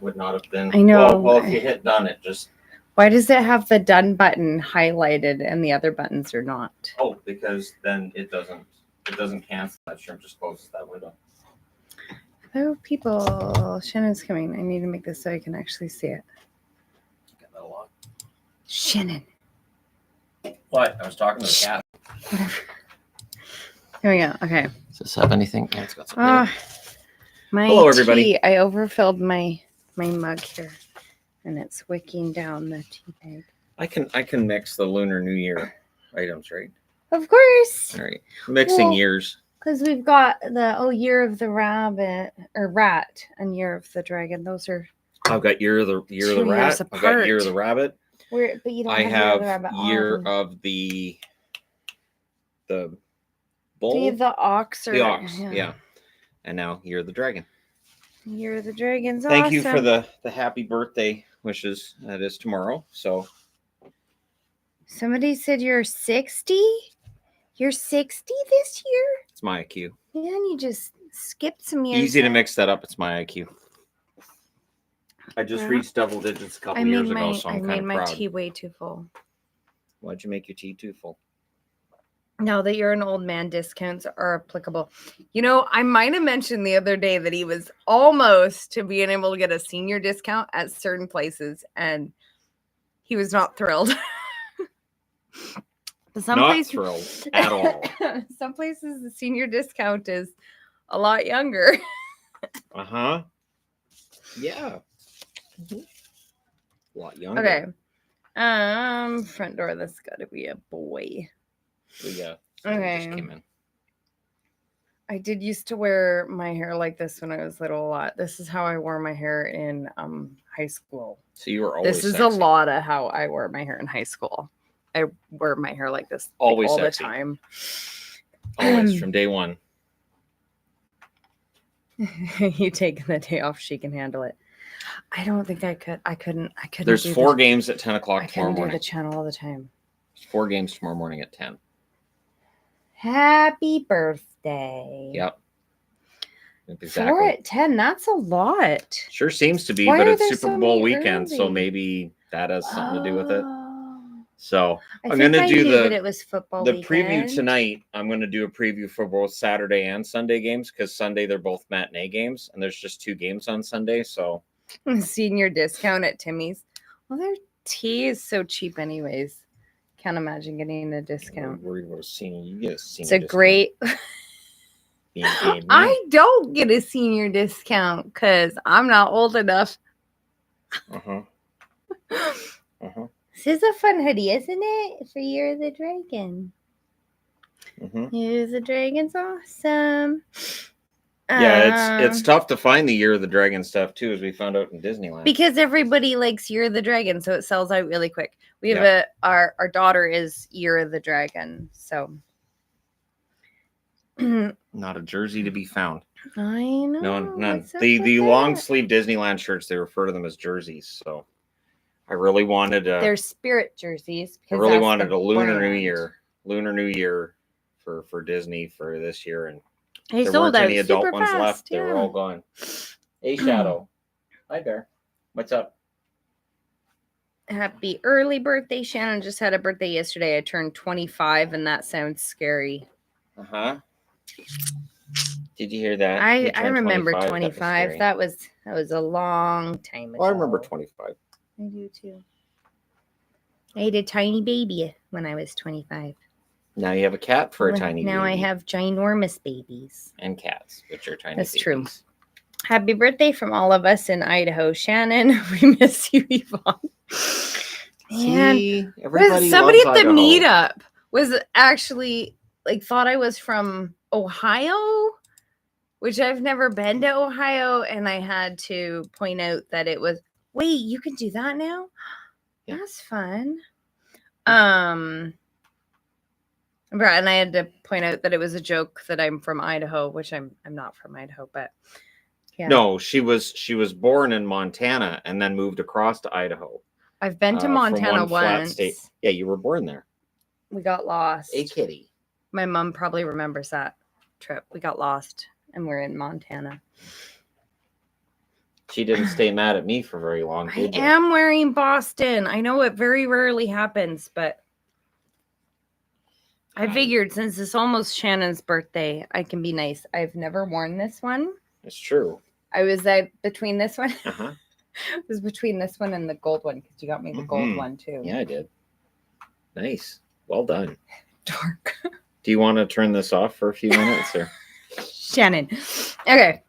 would not have been. I know. Well, if you hit done, it just. Why does it have the done button highlighted and the other buttons are not? Oh, because then it doesn't cancel. That shrimp just closes that window. Hello, people. Shannon's coming. I need to make this so I can actually see it. Get that a lot. Shannon. What? I was talking to the cat. Whatever. Here we go. Okay. Does this have anything? Yeah, it's got something. My Hello, everybody. tea. I overfilled my mug here, and it's wicking down the tea bag. I can mix the Lunar New Year items, right? Of course. All right. Mixing years. Because we've got the year of the rabbit or rat and year of the dragon. Those are. I've got year of the rat. I've got year of the rabbit. But you don't I have have year of the bull. Do you have the ox or the ox? Yeah. And now year of the dragon. Year of the dragon's Thank awesome. you for the happy birthday wishes. That is tomorrow. So. Somebody said you're 60. You're 60 this year. It's my IQ. Man, you just skipped some years. Easy to mix that up. It's my IQ. I just reached double digits a couple years ago, so I'm kind of proud. I made my tea way too full. Why'd you make your tea too full? Now that you're an old man, discounts are applicable. You know, I might have mentioned the other day that he was almost to being able to get a senior discount at certain places, and he was not thrilled. Not thrilled at all. Some places the senior discount is a lot younger. Uh-huh. Yeah. Mm-hmm. A lot younger. Okay. Front door, that's gotta be a boy. Yeah. Okay. Just came in. I did used to wear my hair like this when I was little a lot. This is how I wore my hair in high school. So you were always This is sexy. a lot of how I wore my hair in high school. I wear my hair like this always all sexy. The time. Always from day one. You take the day off, she can handle it. I don't think I could. I couldn't. There's 4 games at 10 o'clock tomorrow morning. I couldn't do the channel all the time. There's 4 games tomorrow morning at 10. Happy birthday. Yep. Exactly. 4 at 10. That's a lot. Sure seems to be, but it's Super Bowl weekend, so maybe that has something to do with it. So I'm going to do the preview tonight. I'm going to do a preview for both Saturday and Sunday games because Sunday they're both matinee games, and there's just 2 games on Sunday. So senior discount at Timmy's. Well, their tea is so cheap, anyways. Can't imagine getting a discount. Worried about a senior. You get a senior. It's a great. I don't get a senior discount because I'm not old enough. This is a fun hoodie, isn't it? For Year of the Dragon. Year of the Dragon's awesome. Yeah, it's tough to find the Year of the Dragon stuff too, as we found out in Disneyland. Because everybody likes Year of the Dragon, so it sells out really quick. We have our daughter is Year of the Dragon, so not a jersey to be found. I know. No, none. The long sleeve Disneyland shirts, they refer to them as jerseys. So I really wanted they're spirit jerseys. I really wanted a Lunar New Year for Disney for this year, and there weren't any adult ones left. They were all gone. Hey, Shadow. Hi, Bear. What's up? Happy early birthday. Shannon just had a birthday yesterday. I turned 25, and that sounds scary. Did you hear that? I remember 25. That was a long time ago. Well, I remember 25. I do too. I had a tiny baby when I was 25. Now you have a cat for a tiny baby. Now I have ginormous babies. And cats, which are tiny That's babies. true. Happy birthday from all of us in Idaho. Shannon, we miss you, Yvonne. See, everybody somebody loves at the Idaho. meetup was actually thought I was from Ohio, which I've never been to Ohio, and I had to point out that it was. Wait, you can do that now? Yeah. That's fun. And I had to point out that it was a joke that I'm from Idaho, which I'm not from Idaho, but yeah. No, she was born in Montana and then moved across to Idaho. I've been to Montana once. Yeah, you were born there. We got lost. Hey, kitty. My mom probably remembers that trip. We got lost and we're in Montana. She didn't stay mad at me for very long, did you? I am wearing Boston. I know it very rarely happens, but I figured since it's almost Shannon's birthday, I can be nice. I've never worn this one. It's true. I was between this one. Uh-huh. It was between this one and the gold one because you got me the gold one too. Yeah, I did. Nice. Well done. Dark. Do you want to turn this off for a few minutes? Or Shannon. Okay.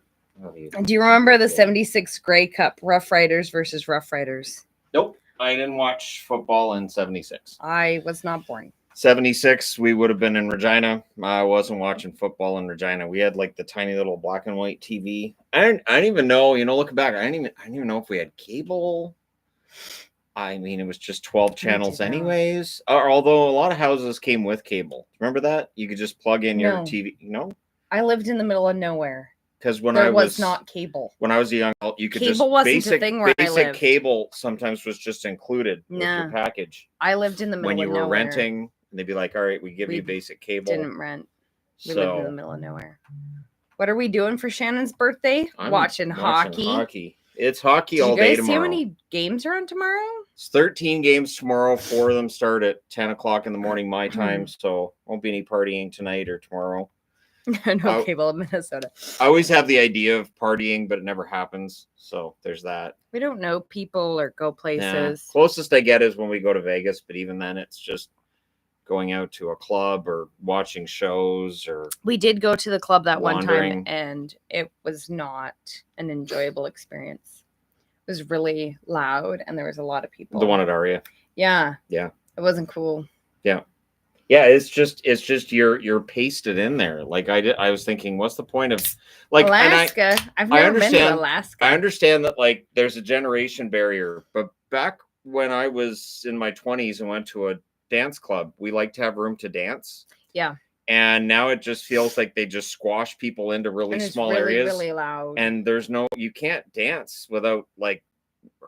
Do you remember the 76 Grey Cup, Rough Riders versus Rough Riders? Nope. I didn't watch football in 76. I was not born. 76, we would have been in Regina. I wasn't watching football in Regina. We had like the tiny little black and white TV. I didn't even know, looking back, I didn't even know if we had cable. I mean, it was just 12 channels anyways. Although a lot of houses came with cable. Remember that? You could just plug in your TV. I lived in the middle of nowhere. Because when there was not cable. When I was a young adult, you could cable wasn't a thing where I lived. Basic cable sometimes was just included with your package. I lived in the middle of nowhere. When you were renting, and they'd be like, all right, we give you basic cable. Didn't rent. We lived in the middle of nowhere. What are we doing for Shannon's birthday? Watching hockey. It's hockey all day tomorrow. Do you guys see how many games are on tomorrow? It's 13 games tomorrow. 4 of them start at 10 o'clock in the morning my time, so won't be any partying tonight or tomorrow. No cable in Minnesota. I always have the idea of partying, but it never happens. So there's that. We don't know people or go places. Closest I get is when we go to Vegas, but even then it's just going out to a club or watching shows. Or we did go to the club that one time, and it was not an enjoyable experience. It was really loud, and there was a lot of people. The one at Aria. Yeah. Yeah. It wasn't cool. Yeah. Yeah, it's just you're pasted in there. Like I was thinking, what's the point of like Alaska? I've never been to Alaska. I understand that like there's a generation barrier, but back when I was in my 20s and went to a dance club, we like to have room to dance. Yeah. And now it just feels like they just squash people into really small areas. Really loud. And you can't dance without like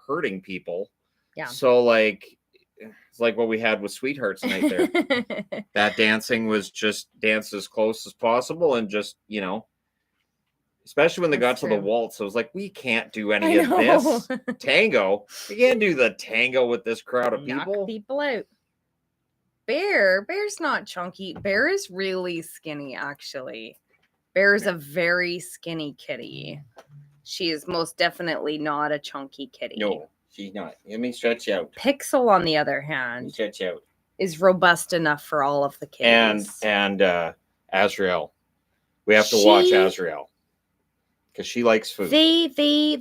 hurting people. Yeah. So like it's like what we had with Sweethearts night there. That dancing was just dance as close as possible and just, especially when they got to the waltz. I was like, we can't do any of this. Tango. We can't do the tango with this crowd of people. Knock people out. Bear's not chunky. Bear is really skinny, actually. Bear is a very skinny kitty. She is most definitely not a chunky kitty. No. She's not. Let me stretch out. Pixel, on the other hand, stretch out. Is robust enough for all of the kitties. And Azrael. We have to watch Azrael because she likes food. They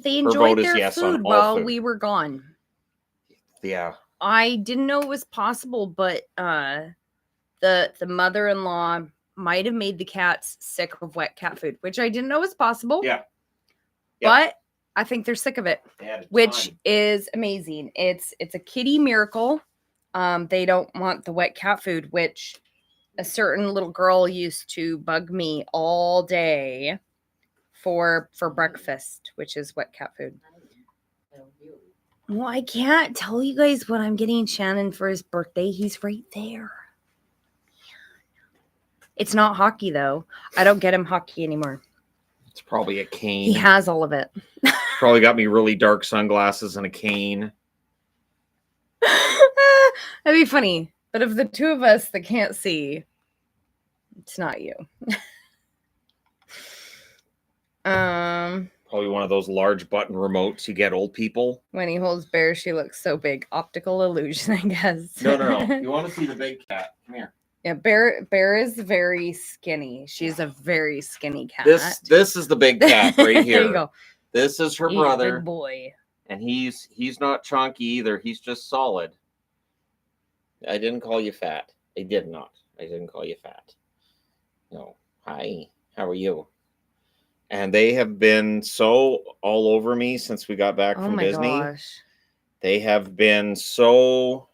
enjoyed their food while we were gone. Yeah. I didn't know it was possible, but the mother-in-law might have made the cats sick of wet cat food, which I didn't know was possible. Yeah. But I think they're sick of it, which is amazing. It's a kitty miracle. They don't want the wet cat food, which a certain little girl used to bug me all day for breakfast, which is wet cat food. Well, I can't tell you guys what I'm getting Shannon for his birthday. He's right there. It's not hockey, though. I don't get him hockey anymore. It's probably a cane. He has all of it. Probably got me really dark sunglasses and a cane. That'd be funny. But of the two of us that can't see, it's not you. Probably one of those large button remotes you get old people. When he holds Bear, she looks so big. Optical illusion, I guess. No. You want to see the big cat? Come here. Yeah, Bear is very skinny. She's a very skinny cat. This is the big cat right here. There you go. This is her brother. Big boy. And he's not chunky either. He's just solid. I didn't call you fat. I did not. I didn't call you fat. No. Hi. How are you? And they have been so all over me since we got back from Disney. Gosh. They have been so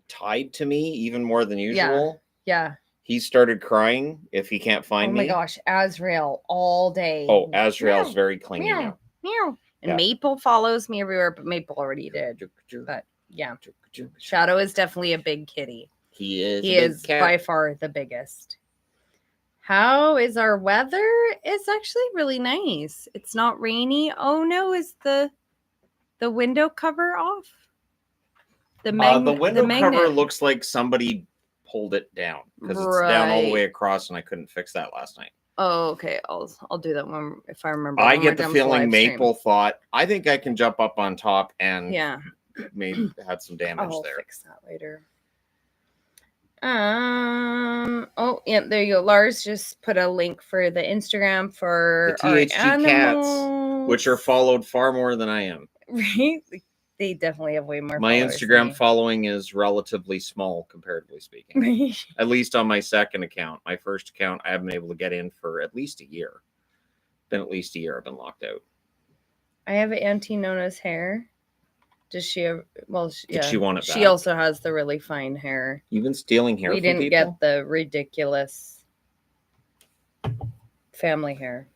tied to me even more than usual. Yeah. He started crying if he can't find me. Oh my gosh, Azrael all day. Oh, Azrael's very clingy now. Meow. And Maple follows me everywhere, but Maple already did. But yeah, Shadow is definitely a big kitty. He is. He is by far the biggest. How is our weather? It's actually really nice. It's not rainy. Oh no, is the window cover off? The window cover looks like somebody pulled it down because it's down all the way across, and I couldn't fix that last night. Oh, okay. I'll do that one if I remember. I get the feeling Maple thought, I think I can jump up on top and maybe had some damage there. I'll fix that later. Oh, yeah, there you go. Lars just put a link for the Instagram for the THG cats, which are followed far more than I am. Right? They definitely have way more. My Instagram following is relatively small, comparatively speaking. At least on my second account. My first account, I haven't been able to get in for at least a year. Been at least a year I've been locked out. I have Auntie Nona's hair. Does she have, she want it back? She also has the really fine hair. You've been stealing hair from people? We didn't get the ridiculous family hair.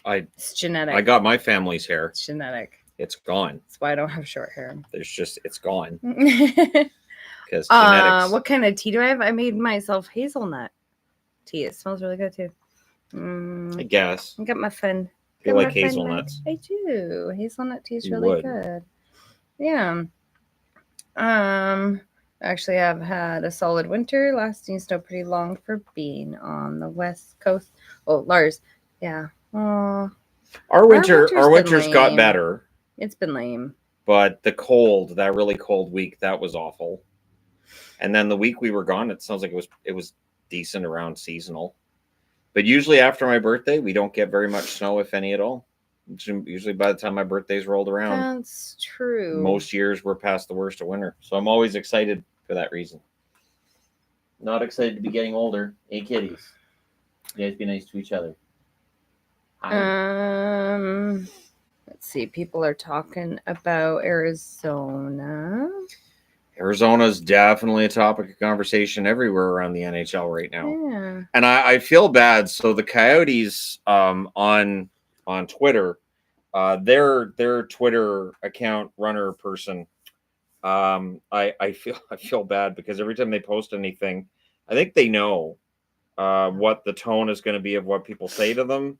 It's genetic. I got my family's hair. It's genetic. It's gone. That's why I don't have short hair. It's gone. Because genetics. What kind of tea do I have? I made myself hazelnut tea. It smells really good too. I guess. I got my fun. You like hazelnuts? I do. Hazelnut tea is really good. Yeah. Actually, I've had a solid winter, lasting still pretty long for being on the West Coast. Oh, Lars. Yeah. Our winter's got better. It's been lame. But that really cold week, that was awful. And then the week we were gone, it sounds like it was decent around seasonal. But usually after my birthday, we don't get very much snow, if any at all. Usually by the time my birthday's rolled around. That's true. Most years we're past the worst of winter. So I'm always excited for that reason. Not excited to be getting older. Hey, kitties. You guys be nice to each other. Hi. Let's see. People are talking about Arizona. Arizona's definitely a topic of conversation everywhere around the NHL right now. Yeah. And I feel bad. So the Coyotes on Twitter, their Twitter account runner person, I feel bad because every time they post anything, I think they know what the tone is going to be of what people say to them.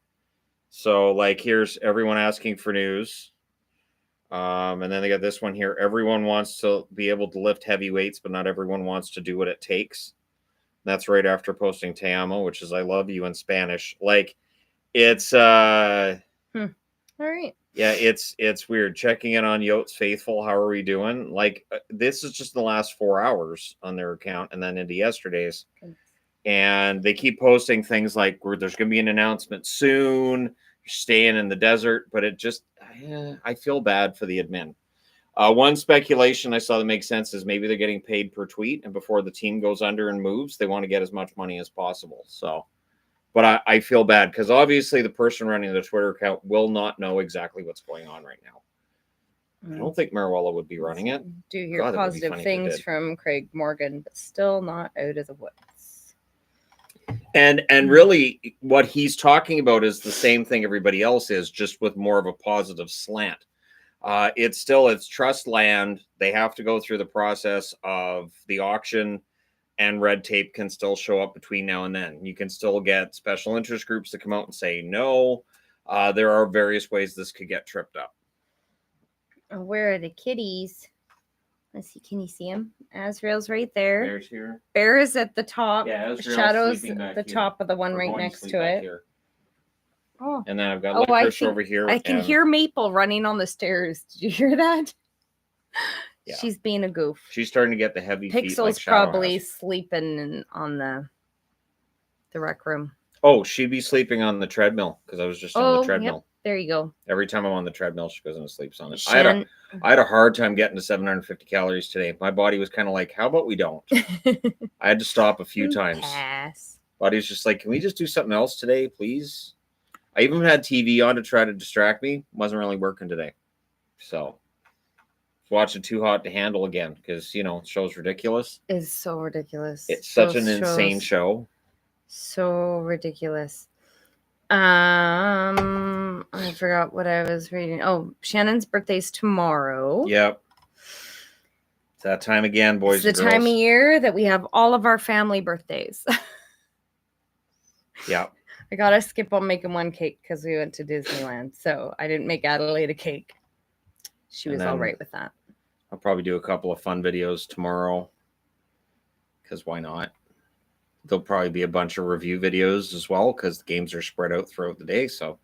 So like here's everyone asking for news. And then they got this one here. Everyone wants to be able to lift heavy weights, but not everyone wants to do what it takes. That's right after posting Te amo, which is I love you in Spanish. Like it's All right. Yeah, it's weird. Checking in on Yotes Faithful. How are we doing? Like this is just the last 4 hours on their account and then into yesterday's. And they keep posting things like where there's going to be an announcement soon. You're staying in the desert, but it just I feel bad for the admin. One speculation I saw that makes sense is maybe they're getting paid per tweet, and before the team goes under and moves, they want to get as much money as possible. So, but I feel bad because obviously the person running the Twitter account will not know exactly what's going on right now. I don't think Maruella would be running it. Do hear positive things from Craig Morgan, but still not out of the woods. And really what he's talking about is the same thing everybody else is, just with more of a positive slant. It's trust land. They have to go through the process of the auction, and red tape can still show up between now and then. You can still get special interest groups to come out and say no. There are various ways this could get tripped up. Where are the kitties? Let's see. Can you see him? Azrael's right there. Bear's here. Bear is at the top. Yeah, Shadow's at the top of the one right next to it. Here. Oh. And then I've got Licorice over here. I can hear Maple running on the stairs. Did you hear that? Yeah. She's being a goof. She's starting to get the heavy feet. Pixel's probably sleeping on the rec room. Oh, she'd be sleeping on the treadmill because I was just on the treadmill. Yep. There you go. Every time I'm on the treadmill, she goes and sleeps on it. I had a hard time getting to 750 calories today. My body was kind of like, how about we don't? I had to stop a few times. Body's just like, can we just do something else today, please? I even had TV on to try to distract me. Wasn't really working today. So watching Too Hot to Handle again because, the show's ridiculous. It's so ridiculous. It's such an insane show. So ridiculous. I forgot what I was reading. Oh, Shannon's birthday's tomorrow. Yep. It's that time again, boys and girls. It's the time of year that we have all of our family birthdays. Yeah. I gotta skip on making one cake because we went to Disneyland. So I didn't make Adelaide a cake. She was all right with that. I'll probably do a couple of fun videos tomorrow. Because why not? There'll probably be a bunch of review videos as well because the games are spread out throughout the day. So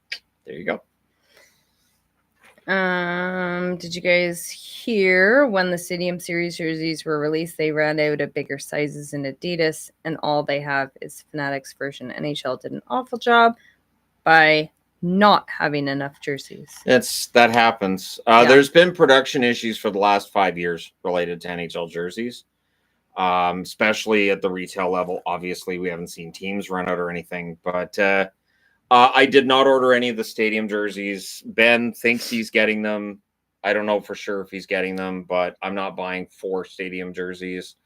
there you go. Did you guys hear when the Stadium Series jerseys were released, they ran out of bigger sizes in Adidas and all they have is Fanatics version. NHL did an awful job by not having enough jerseys. That happens. There's been production issues for the last 5 years related to NHL jerseys. Especially at the retail level. Obviously, we haven't seen teams run out or anything, but I did not order any of the stadium jerseys. Ben thinks he's getting them. I don't know for sure if he's getting them, but I'm not buying 4 stadium jerseys.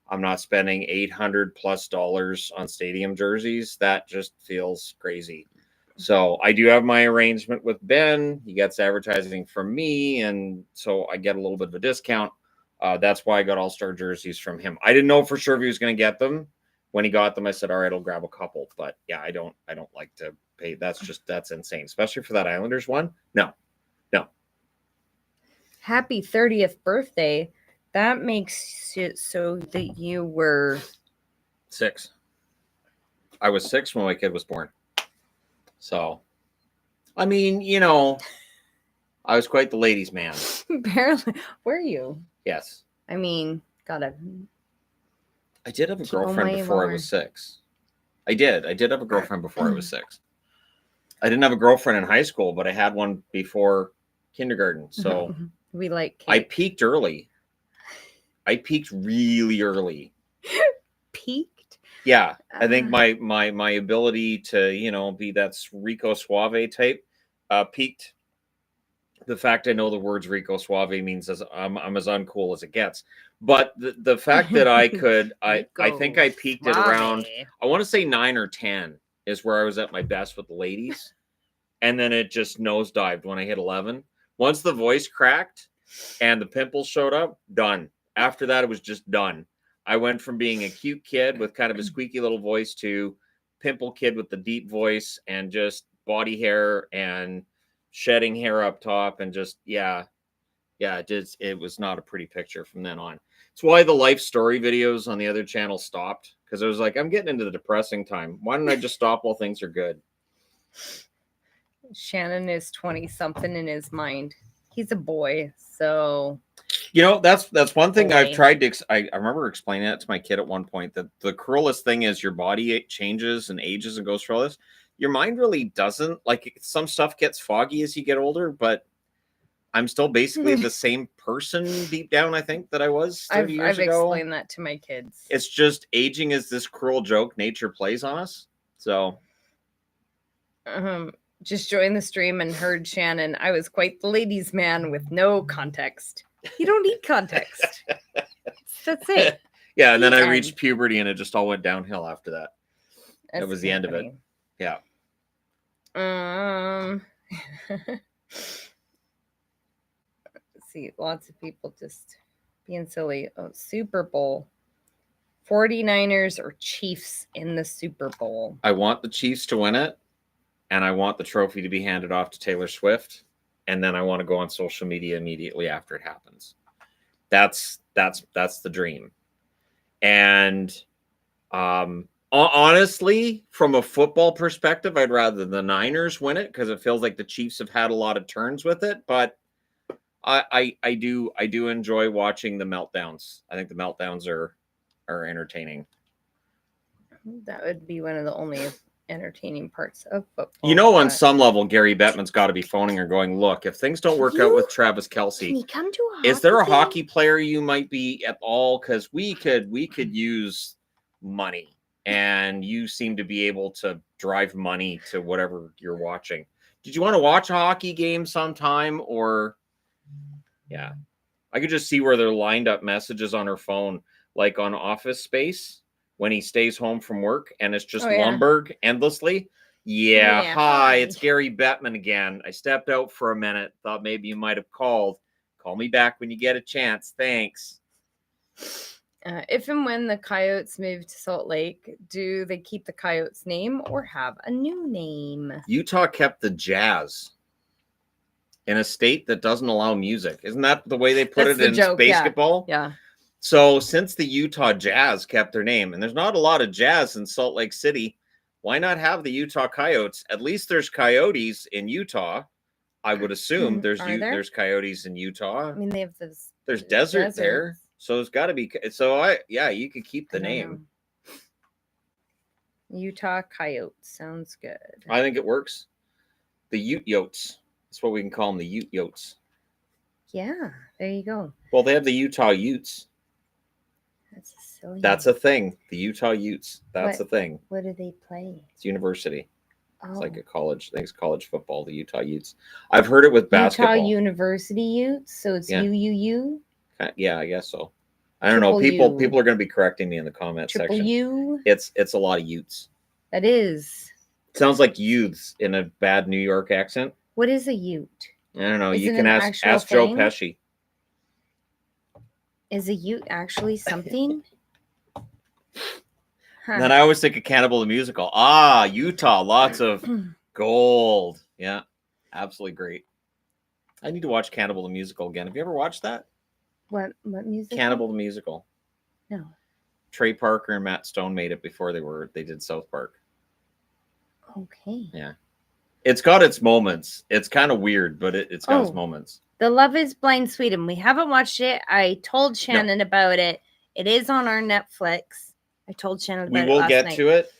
I'm not spending $800+ on stadium jerseys. That just feels crazy. So I do have my arrangement with Ben. He gets advertising from me, and so I get a little bit of a discount. That's why I got all-star jerseys from him. I didn't know for sure if he was going to get them. When he got them, I said, all right, I'll grab a couple. But yeah, I don't like to pay. That's insane, especially for that Islanders one. No. Happy 30th birthday. That makes it so that you were 6. I was 6 when my kid was born. So, I mean, I was quite the ladies' man. Barely. Were you? Yes. I mean, I did have a girlfriend before I was 6. I did have a girlfriend before I was 6. I didn't have a girlfriend in high school, but I had one before kindergarten. So we like cake. I peaked early. I peaked really early. Peaked? Yeah. I think my ability to, be that Rico Suave type peaked. The fact I know the words Rico Suave means I'm as uncool as it gets. But the fact that I could, I think I peaked at around, I want to say 9 or 10 is where I was at my best with the ladies. And then it just nosedived when I hit 11. Once the voice cracked and the pimples showed up, done. After that, it was just done. I went from being a cute kid with kind of a squeaky little voice to pimple kid with the deep voice and just body hair and shedding hair up top and just, it was not a pretty picture from then on. It's why the life story videos on the other channel stopped, because I was like, I'm getting into the depressing time. Why don't I just stop while things are good? Shannon is 20-something in his mind. He's a boy, so... that's one thing I've tried to... I remember explaining that to my kid at one point, that the cruelest thing is your body changes and ages and goes through all this. Your mind really doesn't. Like, some stuff gets foggy as you get older, but I'm still basically the same person deep down, I think, that I was 30 years ago. I've explained that to my kids. It's just aging is this cruel joke nature plays on us. So... just joined the stream and heard Shannon. I was quite the ladies' man with no context. You don't need context. That's it. Yeah, and then I reached puberty and it just all went downhill after that. That was the end of it. Yeah. Let's see. Lots of people just being silly. Oh, Super Bowl. 49ers or Chiefs in the Super Bowl. I want the Chiefs to win it. And I want the trophy to be handed off to Taylor Swift. And then I want to go on social media immediately after it happens. That's the dream. And honestly, from a football perspective, I'd rather the Niners win it because it feels like the Chiefs have had a lot of turns with it. But I do enjoy watching the meltdowns. I think the meltdowns are entertaining. That would be one of the only entertaining parts of football. On some level, Gary Bettman's got to be phoning her going, look, if things don't work out with Travis Kelce, is there a hockey player you might be at all? Because we could use money, and you seem to be able to drive money to whatever you're watching. Did you want to watch a hockey game sometime? Or I could just see where they're lined up messages on her phone, like on Office Space, when he stays home from work and it's just Lumberg endlessly. Hi, it's Gary Bettman again. I stepped out for a minute. Thought maybe you might have called. Call me back when you get a chance. Thanks. If and when the Coyotes move to Salt Lake, do they keep the Coyotes name or have a new name? Utah kept the Jazz in a state that doesn't allow music. Isn't that the way they put it in basketball? Yeah. So since the Utah Jazz kept their name, and there's not a lot of jazz in Salt Lake City, why not have the Utah Coyotes? At least there's Coyotes in Utah. I would assume there's Coyotes in Utah. I mean, they have this. There's desert there. So it's got to be. So you could keep the name. Utah Coyotes sounds good. I think it works. The Ute Yotes. That's what we can call them. The Ute Yotes. Yeah, there you go. Well, they have the Utah Utes. That's a thing. The Utah Utes. That's a thing. What do they play? It's university. Oh. It's like a college. I think it's college football. The Utah Utes. I've heard it with basketball. Utah University Utes. So it's UUU. Yeah, I guess so. I don't know. People are going to be correcting me in the comment section. U. It's a lot of Utes. That is. It sounds like youths in a bad New York accent. What is a Ute? I don't know. You can ask Joe Pesci. Is a Ute actually something? Then I always think of Cannibal the Musical. Utah, lots of gold. Yeah, absolutely great. I need to watch Cannibal the Musical again. Have you ever watched that? What musical? Cannibal the Musical. No. Trey Parker and Matt Stone made it before they did South Park. Okay. Yeah. It's got its moments. It's kind of weird, but it's got its moments. The Love is Blind Sweden. We haven't watched it. I told Shannon about it. It is on our Netflix. I told Shannon about it. We will get to it.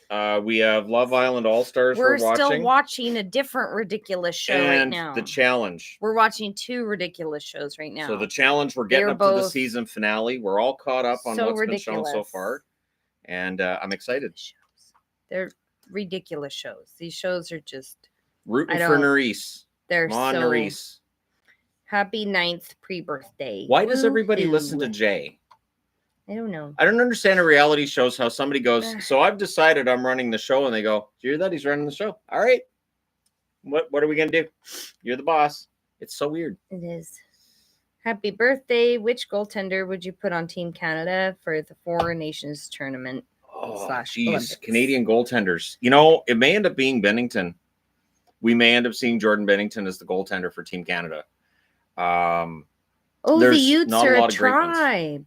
We have Love Island All-Stars we're watching. Still watching a different ridiculous show right now. The Challenge. We're watching 2 ridiculous shows right now. So the Challenge, we're getting up to the season finale. We're all caught up on what's been shown so far. And I'm excited. They're ridiculous shows. These shows are just... Rooting for Nerys. They're Nerys. Happy 9th pre-birthday. Why does everybody listen to Jay? I don't know. I don't understand in reality shows how somebody goes, so I've decided I'm running the show, and they go, do you hear that? He's running the show. All right. What are we going to do? You're the boss. It's so weird. It is. Happy birthday. Which goaltender would you put on Team Canada for the Four Nations tournament? Geez, Canadian goaltenders. You know, it may end up being Bennington. We may end up seeing Jordan Bennington as the goaltender for Team Canada. The Utes are a tribe.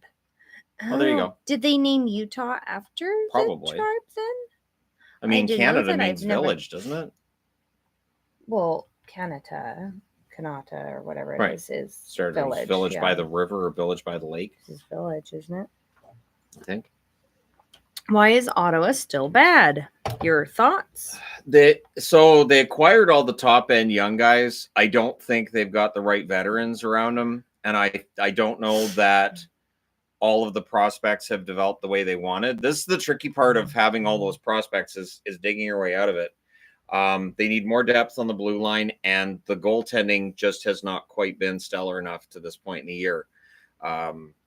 Oh, there you go. Did they name Utah after the tribe then? I mean, Canada means village, doesn't it? Well, Kanata, or whatever it is village by the river or village by the lake. This is village, isn't it? I think. Why is Ottawa still bad? Your thoughts? They acquired all the top end young guys. I don't think they've got the right veterans around them, and I don't know that all of the prospects have developed the way they wanted. This is the tricky part of having all those prospects is digging your way out of it. They need more depth on the blue line, and the goaltending just has not quite been stellar enough to this point in the year.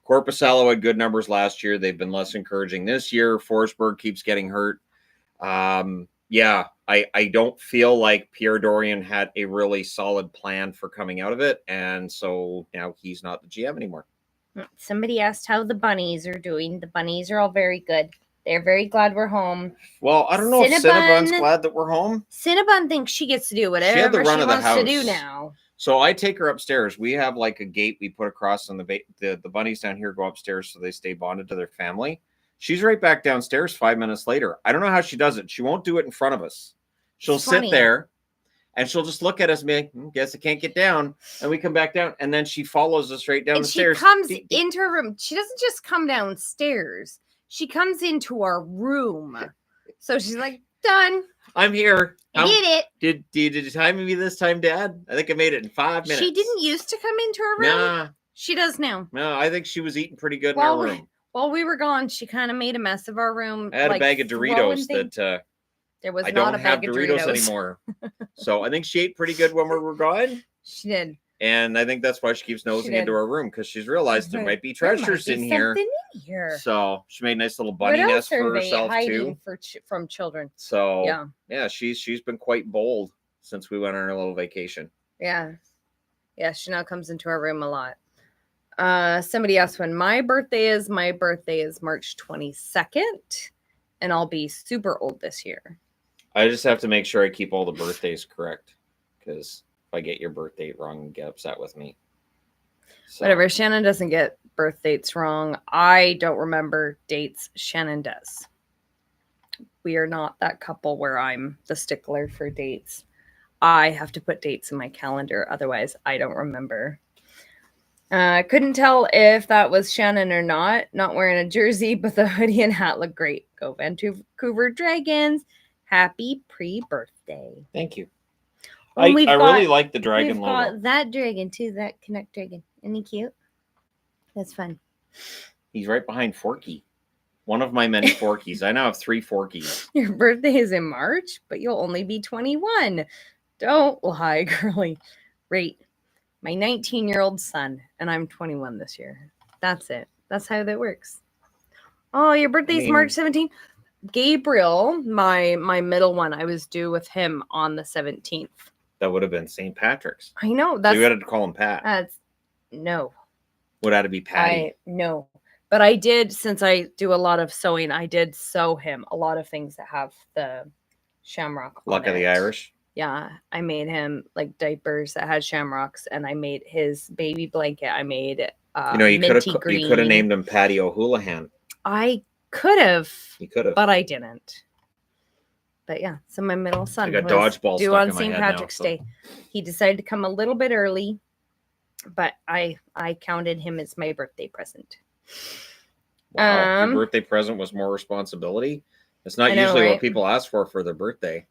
Korpisalo had good numbers last year. They've been less encouraging this year. Forsberg keeps getting hurt. I don't feel like Pierre Dorian had a really solid plan for coming out of it, and so now he's not the GM anymore. Somebody asked how the bunnies are doing. The bunnies are all very good. They're very glad we're home. Well, I don't know if Cinnabon's glad that we're home. Cinnabon thinks she gets to do whatever she wants to do now. So I take her upstairs. We have like a gate we put across, and the bunnies down here go upstairs so they stay bonded to their family. She's right back downstairs 5 minutes later. I don't know how she does it. She won't do it in front of us. She'll sit there, and she'll just look at us and be like, guess I can't get down. And we come back down, and then she follows us right down the stairs. She comes into her room. She doesn't just come downstairs. She comes into our room. So she's like, done. I'm here. I did it. Did you time me this time, Dad? I think I made it in 5 minutes. She didn't used to come into her room. Nah. She does now. No, I think she was eating pretty good in our room. While we were gone, she kind of made a mess of our room. I had a bag of Doritos that there was I not don't a bag have of Doritos anymore. So I think she ate pretty good when we were gone. She did. And I think that's why she keeps nosing into our room, because she's realized there might be treasures in here. So she made a nice little bunny nest for herself too. From children. So yeah, she's been quite bold since we went on our little vacation. Yeah. Yeah, she now comes into our room a lot. Somebody asked when my birthday is. My birthday is March 22nd, and I'll be super old this year. I just have to make sure I keep all the birthdays correct, because if I get your birth date wrong, you get upset with me. So. Whatever. Shannon doesn't get birth dates wrong. I don't remember dates. Shannon does. We are not that couple where I'm the stickler for dates. I have to put dates in my calendar. Otherwise, I don't remember. I couldn't tell if that was Shannon or not. Not wearing a jersey, but the hoodie and hat look great. Go Vancouver Dragons. Happy pre-birthday. Thank you. I really like the dragon logo. We've got that dragon too, that Canuck dragon. Isn't he cute? That's fun. He's right behind Forky. One of my many Forkies. I now have 3 Forkies. Your birthday is in March, but you'll only be 21. Don't lie, girly. Right. My 19-year-old son, and I'm 21 this year. That's it. That's how that works. Oh, your birthday's March 17th? Gabriel, my middle one, I was due with him on the 17th. That would have been St. Patrick's. I know. So you had to call him Pat. No. Would have to be Patty. No. But I did, since I do a lot of sewing, I did sew him a lot of things that have the shamrock on Luck of the Irish. Yeah, I made him like diapers that had shamrocks, and I made his baby blanket. I made you could have named him Patty O'Houlihan. I could have. You could have, but I didn't. But yeah, so my middle son was dodgeball due on St. Patrick's Day. He decided to come a little bit early, but I counted him as my birthday present. Wow, your birthday present was more responsibility. It's not usually what people ask for their birthday.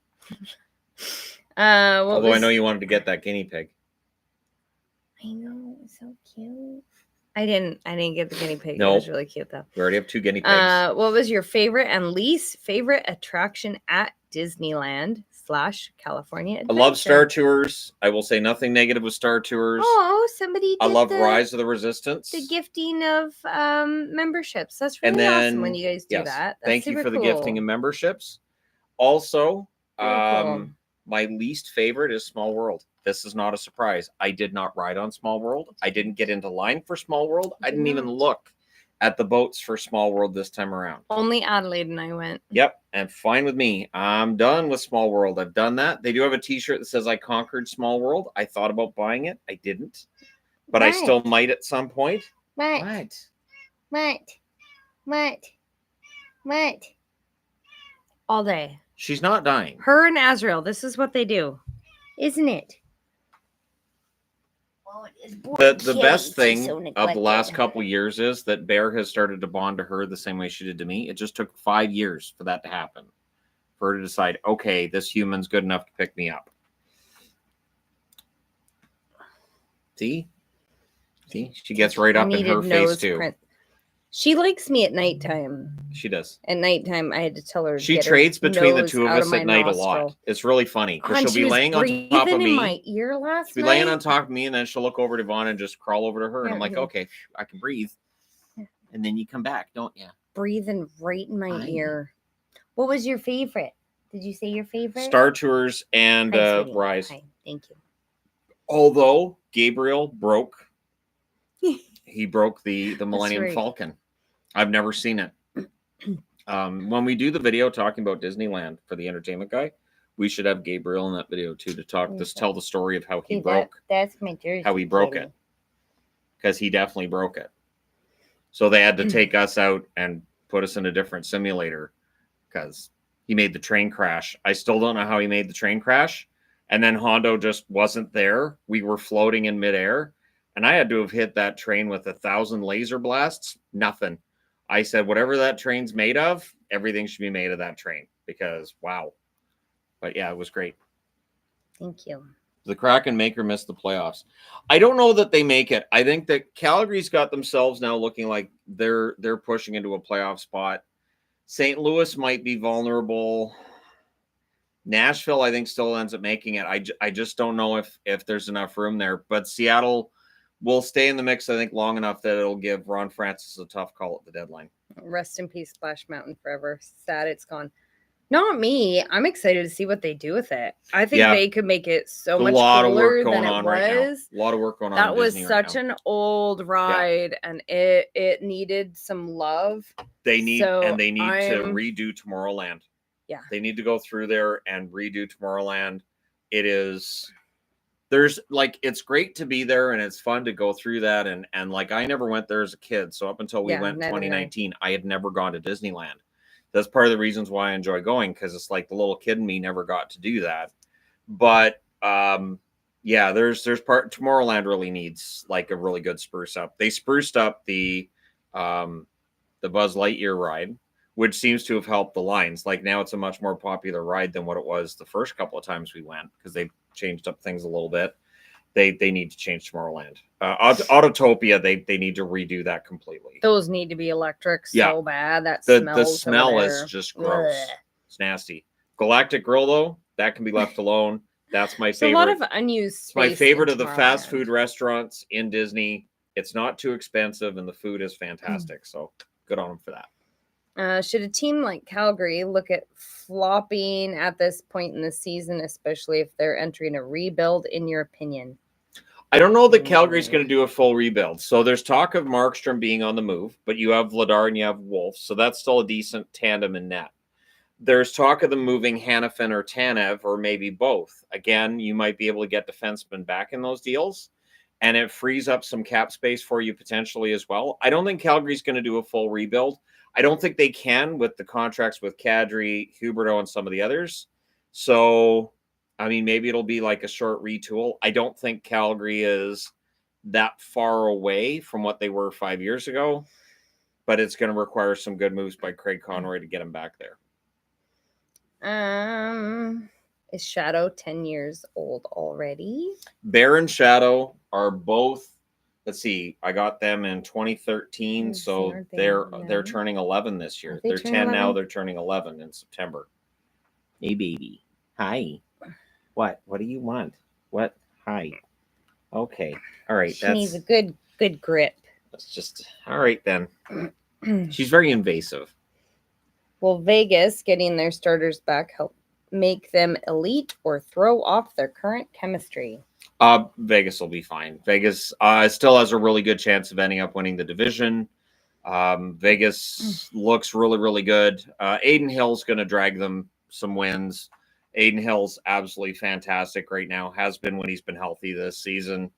Although I know you wanted to get that guinea pig. I know, it's so cute. I didn't get the guinea pig. No. It was really cute though. We already have 2 guinea pigs. What was your favorite and least favorite attraction at Disneyland / California Adventure? I love Star Tours. I will say nothing negative with Star Tours. Oh, somebody did I love Rise of the Resistance. The gifting of memberships. That's really awesome when you guys do that. That's thank you for the gifting of memberships. Also, cool. My least favorite is Small World. This is not a surprise. I did not ride on Small World. I didn't get into line for Small World. I didn't even look at the boats for Small World this time around. Only Adelaide and I went. Yep, and fine with me. I'm done with Small World. I've done that. They do have a t-shirt that says I conquered Small World. I thought about buying it. I didn't. But I still might at some point. What? All day. She's not dying. Her and Azrael, this is what they do. Isn't it? The best thing of the last couple years is that Bear has started to bond to her the same way she did to me. It just took 5 years for that to happen. For her to decide, okay, this human's good enough to pick me up. See? She gets right up in her face too. She likes me at nighttime. She does. At nighttime, I had to tell her. She trades between the two of us at night a lot. It's really funny because she'll be laying on top of me. My ear last she'll be laying on top of me, and then she'll look over to Vaughn and just crawl over to her, and I'm like, okay, I can breathe. And then you come back, don't you? Breathing right in my ear. What was your favorite? Did you say your favorite? Star Tours and Rise. Hi, thank you. Although Gabriel broke. He broke the Millennium Falcon. I've never seen it. When we do the video talking about Disneyland for the entertainment guy, we should have Gabriel in that video too to tell the story of how he broke. That's my jersey. How he broke it. Because he definitely broke it. So they had to take us out and put us in a different simulator because he made the train crash. I still don't know how he made the train crash. And then Hondo just wasn't there. We were floating in midair. And I had to have hit that train with 1,000 laser blasts. Nothing. I said, whatever that train's made of, everything should be made of that train. Because, wow. But, yeah, it was great. Thank you. The Kraken make or miss the playoffs. I don't know that they make it. I think that Calgary's got themselves now looking like they're pushing into a playoff spot. St. Louis might be vulnerable. Nashville, I think, still ends up making it. I just don't know if there's enough room there. But Seattle will stay in the mix, I think, long enough that it'll give Ron Francis a tough call at the deadline. Rest in peace, Splash Mountain forever. Sad it's gone. Not me. I'm excited to see what they do with it. I think they could make it so much cooler than it was. Right now. A lot of work going on. That was such an old ride, and it needed some love. They need to redo Tomorrowland. Yeah, they need to go through there and redo Tomorrowland. It's great to be there, and it's fun to go through that. And I never went there as a kid, so up until we went in 2019, I had never gone to Disneyland. That's part of the reasons why I enjoy going, because it's like the little kid in me never got to do that. But there's Tomorrowland really needs like a really good spruce up. They spruced up the Buzz Lightyear ride, which seems to have helped the lines. Like now it's a much more popular ride than what it was the first couple of times we went, because they've changed up things a little bit. They need to change Tomorrowland. Autotopia, they need to redo that completely. Those need to be electric so bad. The smell is just gross. Ugh. It's nasty. Galactic Grill, though, that can be left alone. That's my favorite. A lot of unused space. My favorite of the fast food restaurants in Disney. It's not too expensive, and the food is fantastic. So good on them for that. Should a team like Calgary look at flopping at this point in the season, especially if they're entering a rebuild, in your opinion? I don't know that Calgary's going to do a full rebuild. So there's talk of Markstrom being on the move, but you have Vladar and you have Wolf, so that's still a decent tandem in net. There's talk of them moving Hanifin or Tanev, or maybe both. Again, you might be able to get defensemen back in those deals, and it frees up some cap space for you potentially as well. I don't think Calgary's going to do a full rebuild. I don't think they can with the contracts with Kadri, Huberdeau, and some of the others. So, I mean, maybe it'll be like a short retool. I don't think Calgary is that far away from what they were 5 years ago, but it's going to require some good moves by Craig Conroy to get him back there. Is Shadow 10 years old already? Bear and Shadow are both. Let's see. I got them in 2013, so they're turning 11 this year. They're 10 11? Now. They're turning 11 in September. Hey, baby. Hi. What? What do you want? What? Hi. Okay. All right. She needs a good grip. That's just all right then. She's very invasive. Will Vegas getting their starters back help make them elite or throw off their current chemistry? Vegas will be fine. Vegas still has a really good chance of ending up winning the division. Vegas looks really, really good. Aiden Hill's going to drag them some wins. Aiden Hill's absolutely fantastic right now. Has been when he's been healthy this season.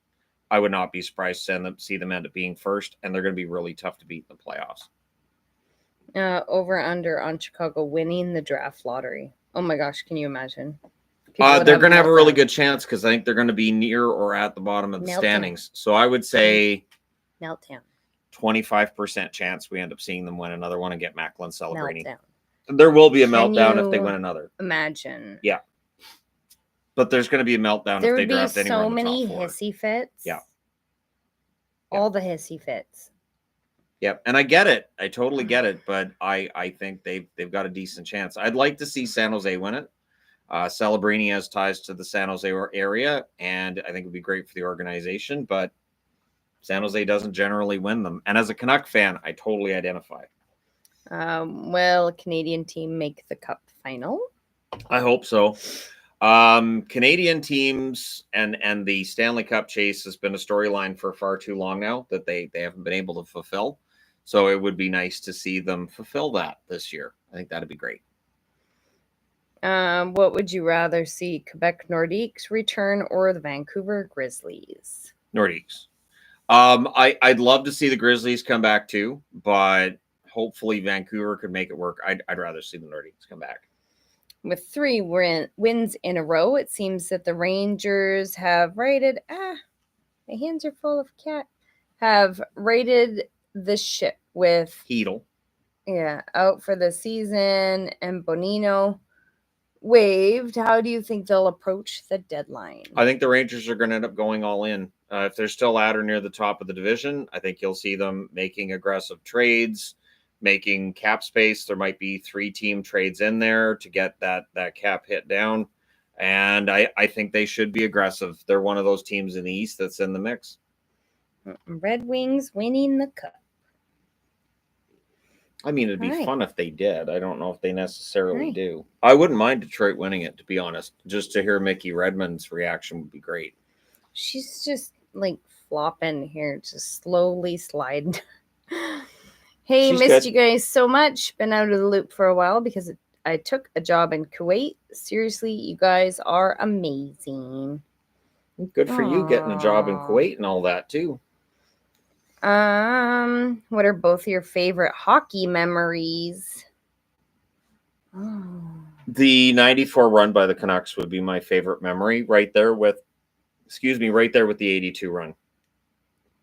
I would not be surprised to see them end up being first, and they're going to be really tough to beat in the playoffs. Over under on Chicago winning the draft lottery. Oh my gosh, can you imagine? They're going to have a really good chance, because I think they're going to be near or at the bottom of the standings. So I would say meltdown. 25% chance we end up seeing them win another one and get Macklin celebrating. Meltdown. There will be a meltdown if they win another. Imagine. Yeah. But there's going to be a meltdown if they draft anyone. There would be so many hissy fits. Yeah. All the hissy fits. Yep, and I get it. I totally get it, but I think they've got a decent chance. I'd like to see San Jose win it. Celebrini has ties to the San Jose area, and I think it would be great for the organization, but San Jose doesn't generally win them. And as a Canuck fan, I totally identify. Will a Canadian team make the Cup final? I hope so. Canadian teams and the Stanley Cup chase has been a storyline for far too long now that they haven't been able to fulfill. So it would be nice to see them fulfill that this year. I think that'd be great. What would you rather see, Quebec Nordiques return or the Vancouver Grizzlies? Nordiques. I'd love to see the Grizzlies come back too, but hopefully Vancouver could make it work. I'd rather see the Nordiques come back. With 3 wins in a row, it seems that the Rangers have rated my hands are full of cat. Have rated the ship with Hedl. Yeah, out for the season, and Bonino waived. How do you think they'll approach the deadline? I think the Rangers are going to end up going all in. If they're still at or near the top of the division, I think you'll see them making aggressive trades, making cap space. There might be 3-team trades in there to get that cap hit down. And I think they should be aggressive. They're one of those teams in the East that's in the mix. Red Wings winning the Cup. I mean, it'd be fun if they did. I don't know if they necessarily do. I wouldn't mind Detroit winning it, to be honest. Just to hear Mickey Redmond's reaction would be great. She's just like flopping here, just slowly sliding. Hey, She's missed good. You guys so much. Been out of the loop for a while because I took a job in Kuwait. Seriously, you guys are amazing. Good for you getting a job in Kuwait and all that too. What are both your favorite hockey memories? The 94 run by the Canucks would be my favorite memory, right there with the 82 run.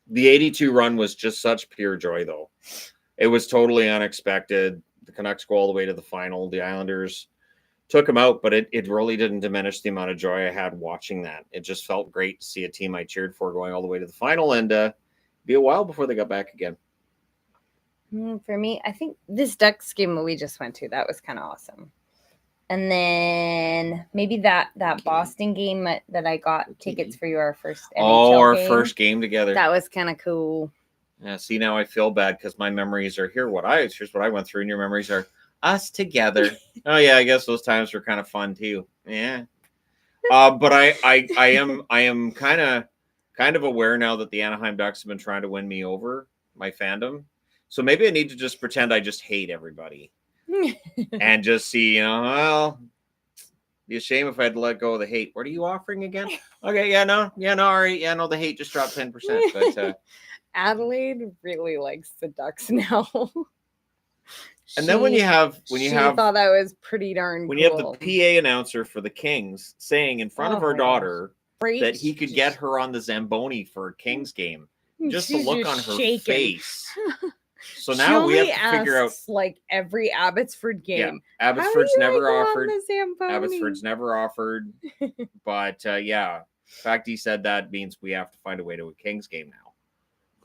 The 82 run was just such pure joy, though. It was totally unexpected. The Canucks go all the way to the final. The Islanders took them out, but it really didn't diminish the amount of joy I had watching that. It just felt great to see a team I cheered for going all the way to the final, and be a while before they got back again. For me, I think this Ducks game we just went to, that was kind of awesome. And then maybe that Boston game that I got tickets for you, our first NHL game. First game together. That was kind of cool. Yeah, see, now I feel bad because my memories are here's what I went through, and your memories are us together. Oh yeah, I guess those times were kind of fun too. Yeah. But I am kind of aware now that the Anaheim Ducks have been trying to win me over, my fandom. So maybe I need to just pretend I just hate everybody. And just see, well, be a shame if I had to let go of the hate. What are you offering again? Okay, all right, the hate just dropped 10%. But Adelaide really likes the Ducks now. And then when you have thought that was pretty darn when cool. You have the PA announcer for the Kings saying in front of our daughter that he could get her on the Zamboni for a Kings game, just the look on her face. So now we have to figure out like every Abbotsford game. Yeah, Abbotsford's never offered. Abbotsford's never offered. But the fact he said that means we have to find a way to a Kings game now.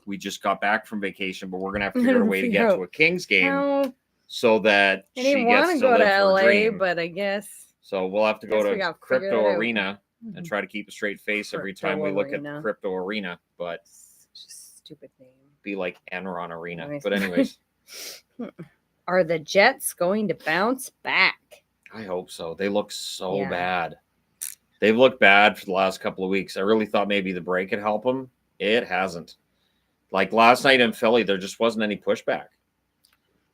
We just got back from vacation, but we're gonna have to figure out a way to get to a Kings game so that she gets to go to LA. But I guess so. We'll have to go to Crypto Arena and try to keep a straight face every time we look at Crypto Arena. But just stupid name. Be like Enron Arena. But anyways, are the Jets going to bounce back? I hope so. They look so bad. They've looked bad for the last couple of weeks. I really thought maybe the break could help them. It hasn't. Like last night in Philly, there just wasn't any pushback.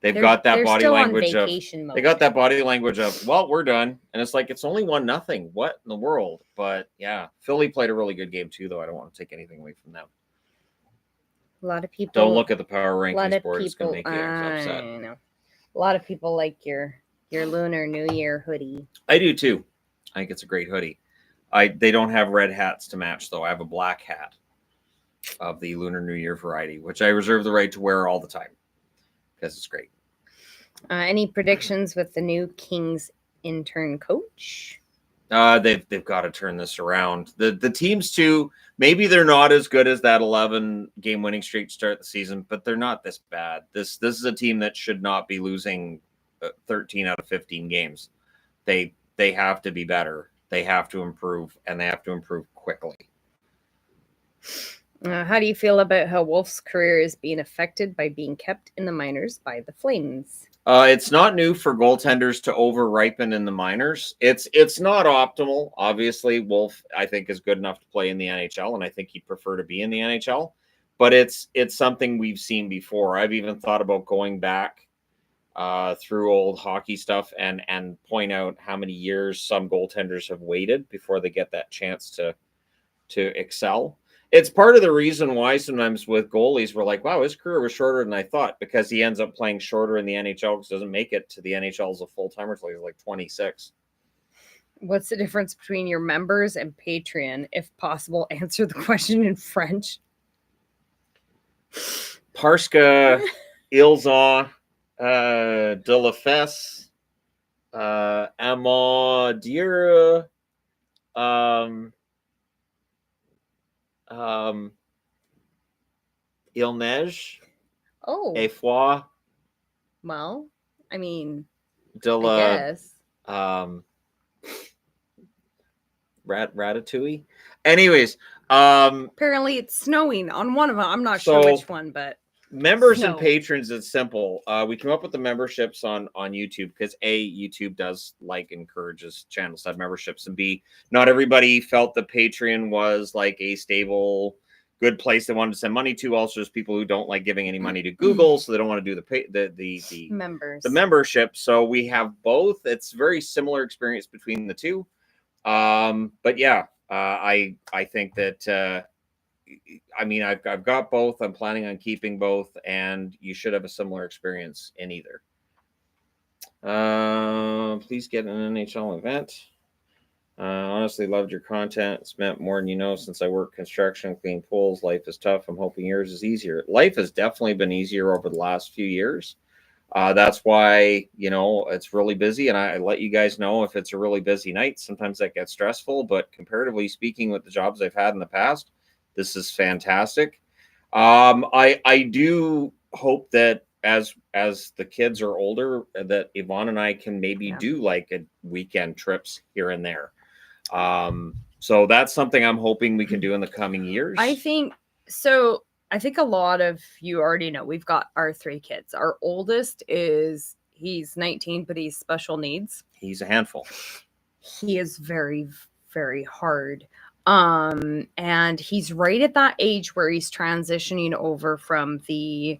They've got that body language of mode. They got that body language of, well, we're done. And it's like, it's only 1-0. What in the world? But yeah, Philly played a really good game too, though. I don't want to take anything away from them. A lot of people don't look at the power rankings board. It's going to make you upset. I know. A lot of people like your Lunar New Year hoodie. I do too. I think it's a great hoodie. They don't have red hats to match though. I have a black hat of the Lunar New Year variety, which I reserve the right to wear all the time because it's great. Any predictions with the new Kings intern coach? They've got to turn this around. The teams too. Maybe they're not as good as that 11-game winning streak to start the season, but they're not this bad. This is a team that should not be losing 13 out of 15 games. They have to be better. They have to improve, and they have to improve quickly. How do you feel about how Wolf's career is being affected by being kept in the minors by the Flames? It's not new for goaltenders to over-ripen in the minors. It's not optimal. Obviously, Wolf, I think, is good enough to play in the NHL, and I think he'd prefer to be in the NHL. But it's something we've seen before. I've even thought about going back through old hockey stuff and point out how many years some goaltenders have waited before they get that chance to excel. It's part of the reason why sometimes with goalies we're like, wow, his career was shorter than I thought, because he ends up playing shorter in the NHL because doesn't make it to the NHL as a full-timer until he's like 26. What's the difference between your members and Patreon? If possible, answer the question in French. Parce que ils ont de la fesse à me dire il neige. Oh. Et froid. Well, I mean, de la, I guess. Ratatouille. Anyways, apparently it's snowing on one of them. I'm not sure which one, but members and patrons, it's simple. We came up with the memberships on YouTube because A, YouTube does encourages channels to have memberships, and B, not everybody felt the Patreon was like a stable, good place they wanted to send money to. Also, there's people who don't like giving any money to Google, so they don't want to do the members, the membership. So we have both. It's very similar experience between the two. But yeah, I think that. I mean, I've got both. I'm planning on keeping both, and you should have a similar experience in either. Please get an NHL event. Honestly, loved your content. It's meant more than you know since I work construction, clean pools. Life is tough. I'm hoping yours is easier. Life has definitely been easier over the last few years. That's why, it's really busy, and I let you guys know if it's a really busy night. Sometimes that gets stressful, but comparatively speaking with the jobs I've had in the past, this is fantastic. I do hope that as the kids are older, that Yvonne and I can maybe do a weekend trips here and there. So that's something I'm hoping we can do in the coming years. I think so. I think a lot of you already know we've got our 3 kids. Our oldest he's 19, but he's special needs. He's a handful. He is very, very hard. And he's right at that age where he's transitioning over from the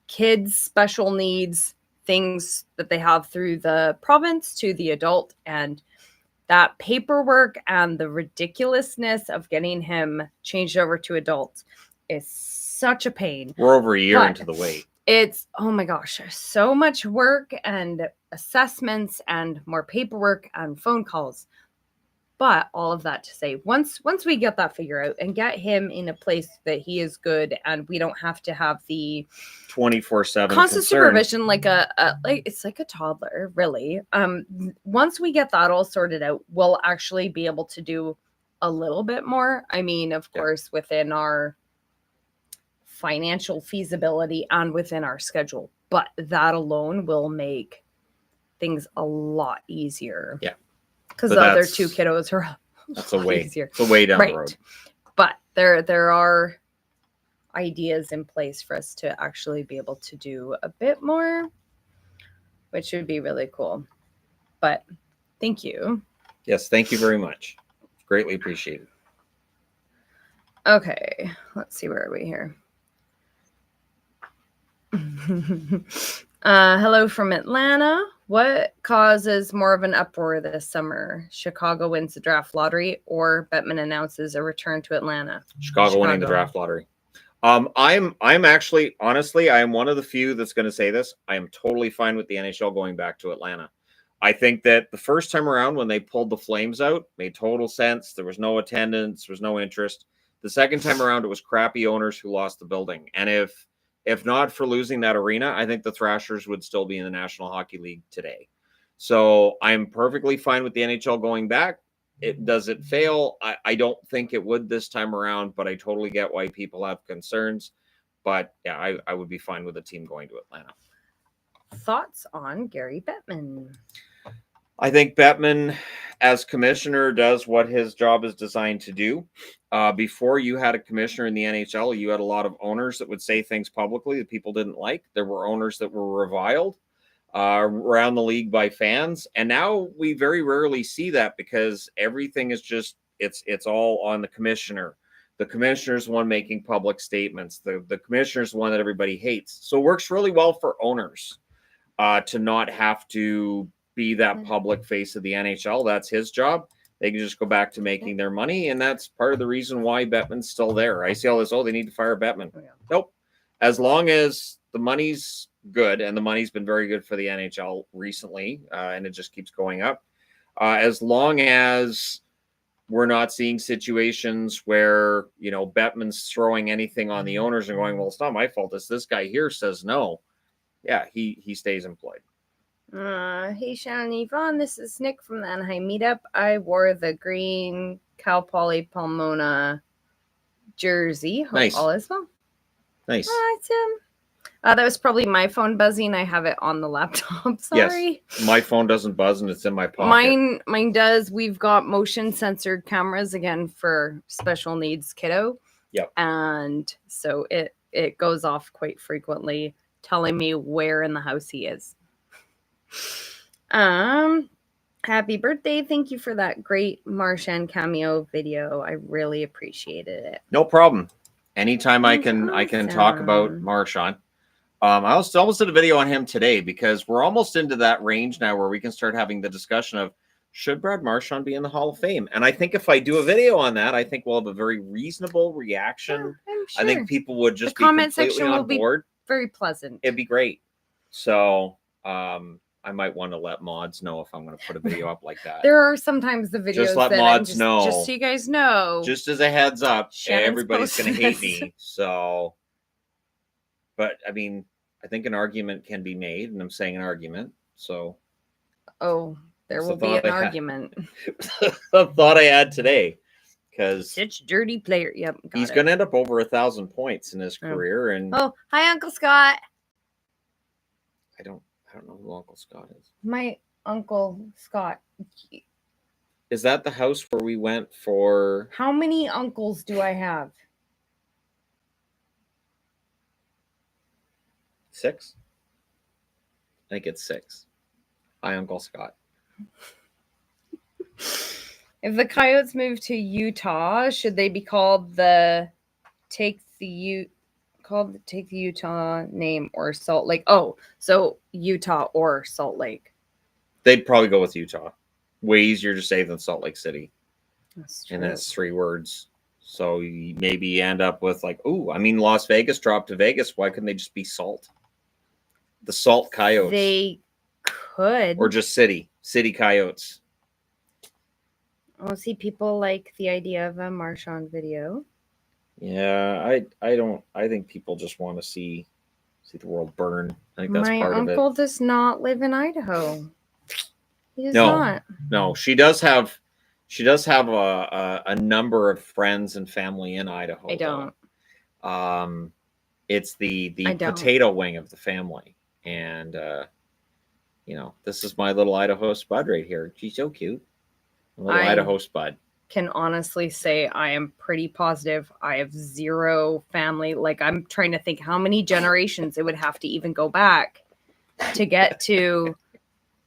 kids' special needs things that they have through the province to the adult, and that paperwork and the ridiculousness of getting him changed over to adult is such a pain. We're over a year into the wait. It's, oh my gosh, so much work and assessments and more paperwork and phone calls. But all of that to say, once we get that figure out and get him in a place that he is good, and we don't have to have the 24/7 constant supervision it's like a toddler, really. Once we get that all sorted out, we'll actually be able to do a little bit more. I mean, of course, within our financial feasibility and within our schedule, but that alone will make things a lot easier. Yeah. Because the other 2 kiddos are that's a way easier. It's a way down the road. But there are ideas in place for us to actually be able to do a bit more, which would be really cool. But thank you. Yes, thank you very much. Greatly appreciated. Okay, let's see, where are we here? Hello from Atlanta. What causes more of an uproar this summer? Chicago wins the draft lottery, or Bettman announces a return to Atlanta? Chicago winning the draft lottery. I'm actually, honestly, I am one of the few that's going to say this. I am totally fine with the NHL going back to Atlanta. I think that the first time around when they pulled the Flames out made total sense. There was no attendance, there was no interest. The second time around, it was crappy owners who lost the building. And if not for losing that arena, I think the Thrashers would still be in the National Hockey League today. So I'm perfectly fine with the NHL going back. Does it fail? I don't think it would this time around, but I totally get why people have concerns. But yeah, I would be fine with a team going to Atlanta. Thoughts on Gary Bettman? I think Bettman, as commissioner, does what his job is designed to do. Before you had a commissioner in the NHL, you had a lot of owners that would say things publicly that people didn't like. There were owners that were reviled around the league by fans. And now we very rarely see that because everything is just, it's all on the commissioner. The commissioner's the one making public statements. The commissioner's the one that everybody hates. So it works really well for owners to not have to be that public face of the NHL. That's his job. They can just go back to making their money, and that's part of the reason why Bettman's still there. I see all this, they need to fire Bettman. Nope. As long as the money's good, and the money's been very good for the NHL recently, and it just keeps going up. As long as we're not seeing situations where, Bettman's throwing anything on the owners and going, well, it's not my fault. It's this guy here says no. Yeah, he stays employed. Hey, Shannon Yvonne, this is Nick from the Anaheim meetup. I wore the green Cal Poly Pomona jersey. Hope nice. All is well. Nice. Hi, Tim. That was probably my phone buzzing. I have it on the laptop. Sorry. Yes, my phone doesn't buzz and it's in my pocket. Mine does. We've got motion censored cameras again for special needs kiddo. Yep. And so it goes off quite frequently, telling me where in the house he is. Happy birthday. Thank you for that great Marchand cameo video. I really appreciated it. No problem. Anytime I can talk about Marchand. I almost did a video on him today because we're almost into that range now where we can start having the discussion of should Brad Marchand be in the Hall of Fame? And I think if I do a video on that, I think we'll have a very reasonable reaction. Yeah, I'm sure. I think people would just be completely on board. Very pleasant. It'd be great. So I might want to let mods know if I'm going to put a video up like that. There are sometimes the videos just let that mods know. Just so you guys know. Just as a heads up, everybody's going to hate me. So, but I mean, I think an argument can be made, and I'm saying an argument. So, there will be an argument. A thought I had today, because such dirty player. Yep, he's going to end up over 1,000 points in his career. And hi, Uncle Scott. I don't know who Uncle Scott is. My Uncle Scott. Is that the house where we went for? How many uncles do I have? 6? I think it's 6. Hi, Uncle Scott. If the Coyotes move to Utah, should they be called the Take the Utah name or Salt Lake? Oh, so Utah or Salt Lake. They'd probably go with Utah. Way easier to say than Salt Lake City. That's true. And that's 3 words. So you maybe end up with like, Las Vegas dropped to Vegas. Why couldn't they just be Salt? The Salt Coyotes. They could. Or just City Coyotes. I'll see people like the idea of a Marchand video. Yeah, I think people just want to see the world burn. I think that's part of it. My uncle does not live in Idaho. He does not. No, she does have a number of friends and family in Idaho. I don't. It's the potato wing of the family. And this is my little Idaho spud right here. She's so cute. Little Idaho spud. Can honestly say I am pretty positive I have 0 family. Like, I'm trying to think how many generations it would have to even go back to get to.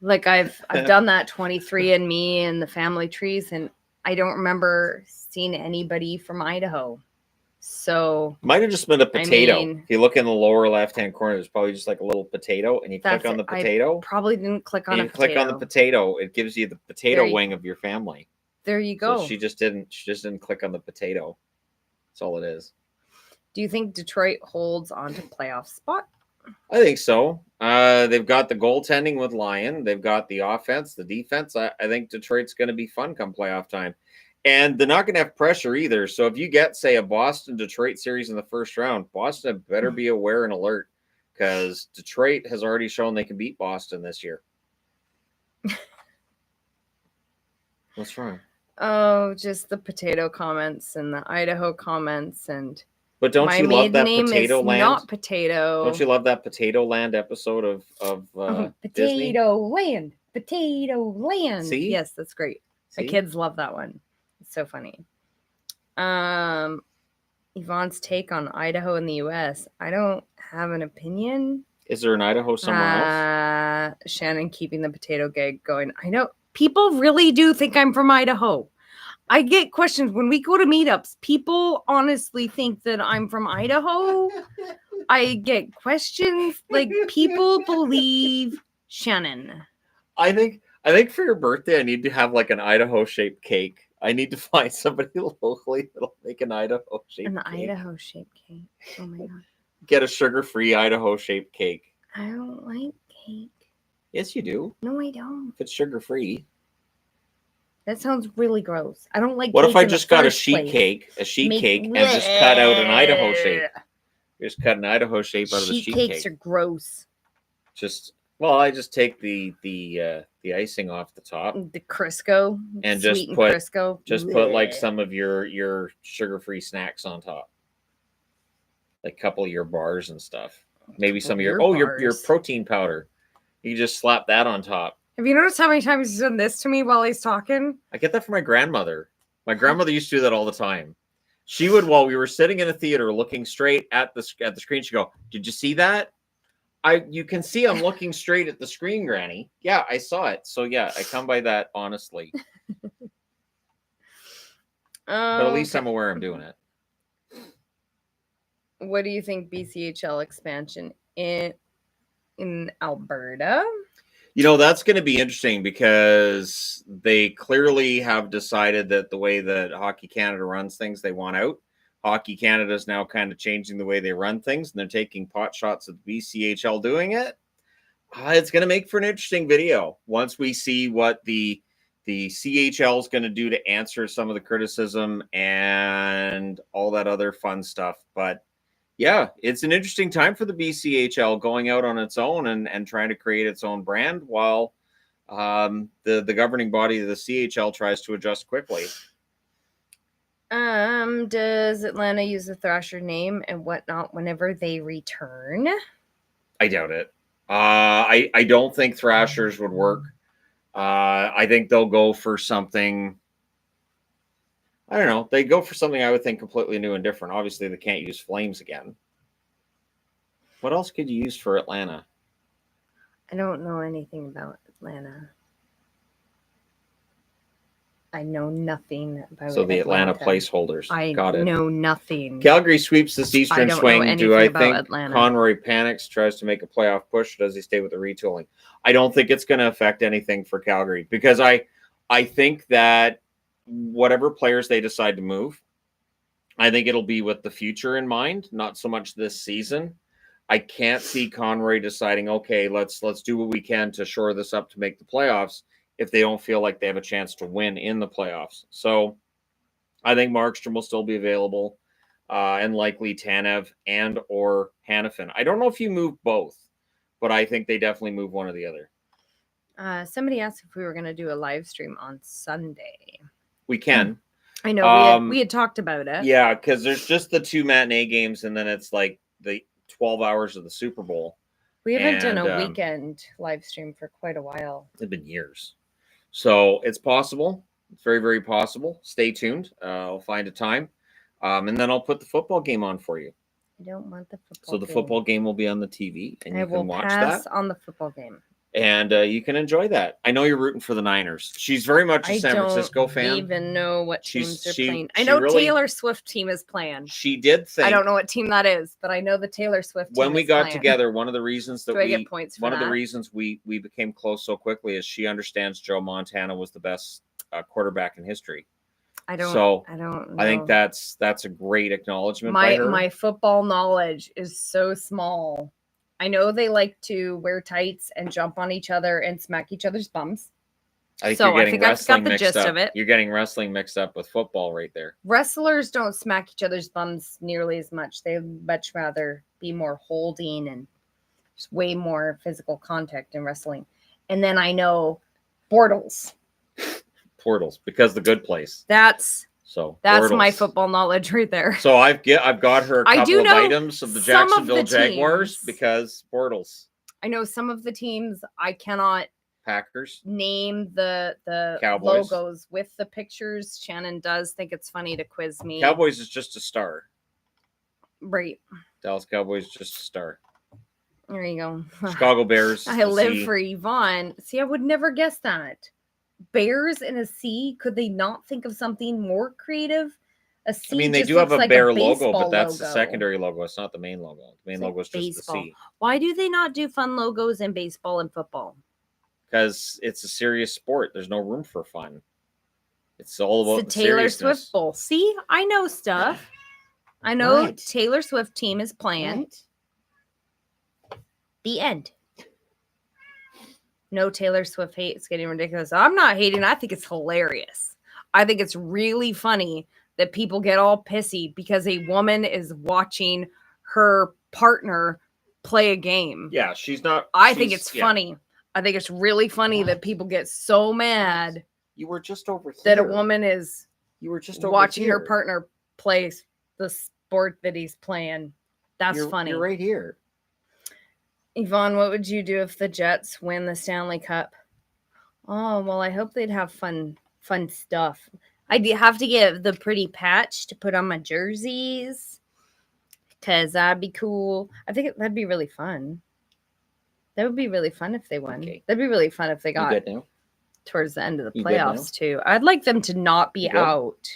Like, I've done that 23andMe and the family trees, and I don't remember seeing anybody from Idaho. So might have just been a potato. If you look in the lower left-hand corner, there's probably just like a little potato, and you click on the potato. I probably didn't click on a potato. Click on the potato. It gives you the potato wing of your family. There you go. So she just didn't click on the potato. That's all it is. Do you think Detroit holds on to playoff spot? I think so. They've got the goaltending with Lyon. They've got the offense, the defense. I think Detroit's going to be fun come playoff time. And they're not going to have pressure either. So if you get, say, a Boston-Detroit series in the first round, Boston better be aware and alert because Detroit has already shown they can beat Boston this year. What's wrong? Oh, just the potato comments and the Idaho comments and. But don't you love that Potato Land? Not potato. Don't you love that Potato Land episode of Potato Land? Potato Land. See? Yes, that's great. See? The kids love that one. It's so funny. Yvonne's take on Idaho in the U.S. I don't have an opinion. Is there an Idaho somewhere else? Shannon keeping the potato gag going. I know people really do think I'm from Idaho. I get questions when we go to meetups. People honestly think that I'm from Idaho. I get questions like people believe Shannon. I think for your birthday, I need to have like an Idaho shaped cake. I need to find somebody locally that'll make an Idaho shaped cake. An Idaho shaped cake. Oh my god. Get a sugar-free Idaho shaped cake. I don't like cake. Yes, you do. No, I don't. If it's sugar-free. That sounds really gross. I don't like. What if I just got a sheet cake, and just cut out an Idaho shape? Just cut an Idaho shape out of the sheet cake. Sheet cakes are gross. I just take the icing off the top, the Crisco, and just put like some of your sugar-free snacks on top, like a couple of your bars and stuff. Maybe some of your protein powder. You just slap that on top. Have you noticed how many times he's done this to me while he's talking? I get that from my grandmother. My grandmother used to do that all the time. She would, while we were sitting in a theater looking straight at the screen, she'd go, "Did you see that? You can see I'm looking straight at the screen, Granny." Yeah, I saw it. So yeah, I come by that honestly. But at least I'm aware I'm doing it. What do you think BCHL expansion in Alberta? That's going to be interesting because they clearly have decided that the way that Hockey Canada runs things, they want out. Hockey Canada is now kind of changing the way they run things, and they're taking pot shots at the BCHL doing it. It's going to make for an interesting video once we see what the CHL is going to do to answer some of the criticism and all that other fun stuff. But yeah, it's an interesting time for the BCHL going out on its own and trying to create its own brand while the governing body of the CHL tries to adjust quickly. Does Atlanta use the Thrasher name and whatnot whenever they return? I doubt it. I don't think Thrashers would work. I think they'll go for something. I don't know. They go for something I would think completely new and different. Obviously, they can't use Flames again. What else could you use for Atlanta? I don't know anything about Atlanta. I know nothing about So the Atlanta placeholders. I Got it. know nothing. Calgary sweeps this Eastern swing. Do I think Atlanta. Conroy panics, tries to make a playoff push, or does he stay with the retooling? I don't think it's going to affect anything for Calgary because I think that whatever players they decide to move, I think it'll be with the future in mind, not so much this season. I can't see Conroy deciding, okay, let's do what we can to shore this up to make the playoffs if they don't feel like they have a chance to win in the playoffs. So I think Markstrom will still be available and likely Tanev and or Hannafin. I don't know if you move both, but I think they definitely move one or the other. Somebody asked if we were going to do a live stream on Sunday. We can. I know we had talked about it. Yeah, because there's just the 2 matinee games, and then it's like the 12 hours of the Super Bowl. We haven't done a weekend live stream for quite a while. It's been years. So it's possible. It's very, very possible. Stay tuned. I'll find a time. And then I'll put the football game on for you. I don't want the football game. So the football game will be on the TV, and you can watch that. I will pass on the football game. And you can enjoy that. I know you're rooting for the Niners. She's very much a San Francisco fan. I don't even know what teams are playing. I know Taylor Swift team is playing. She did think. I don't know what team that is, but I know the Taylor Swift team when we got together, one of the reasons that I get points for one of the reasons we became close so quickly is she understands Joe Montana was the best quarterback in history. I don't know. I think that's a great acknowledgement by her. My football knowledge is so small. I know they like to wear tights and jump on each other and smack each other's bums. I think I've got the gist of it. You're getting wrestling mixed up with football right there. Wrestlers don't smack each other's bums nearly as much. They much rather be more holding and just way more physical contact in wrestling. And then I know Bortles. Because the good place. That's Bortles. my football knowledge right there. So I've got her a couple of items of the Jacksonville Jaguars because Bortles. I know some of the teams. I cannot Packers name the Cowboys. Logos with the pictures. Shannon does think it's funny to quiz me. Cowboys is just a star. Right. Dallas Cowboys is just a star. There you go. Chicago Bears. I live for Yvonne. See, I would never guess that. Bears in a C, could they not think of something more creative? A C. I mean, they do have a bear logo, but that's the secondary logo. It's not the main logo. The main logo is just the C. Why do they not do fun logos in baseball and football? Because it's a serious sport. There's no room for fun. It's all about the Taylor Swift Bowl. See, I know stuff. I know Taylor Swift team is playing. The end. No Taylor Swift hate. It's getting ridiculous. I'm not hating. I think it's hilarious. I think it's really funny that people get all pissy because a woman is watching her partner play a game. Yeah, I think it's funny. I think it's really funny that people get so mad. You were just over here. That a woman is watching her partner play the sport that he's playing. That's funny. You're right here. Yvonne, what would you do if the Jets win the Stanley Cup? Oh, well, I hope they'd have fun stuff. I have to get the pretty patch to put on my jerseys because that'd be cool. I think that'd be really fun. That would be really fun if they won. Okay. That'd be really fun if they got towards the end of the playoffs too. I'd like them to not be out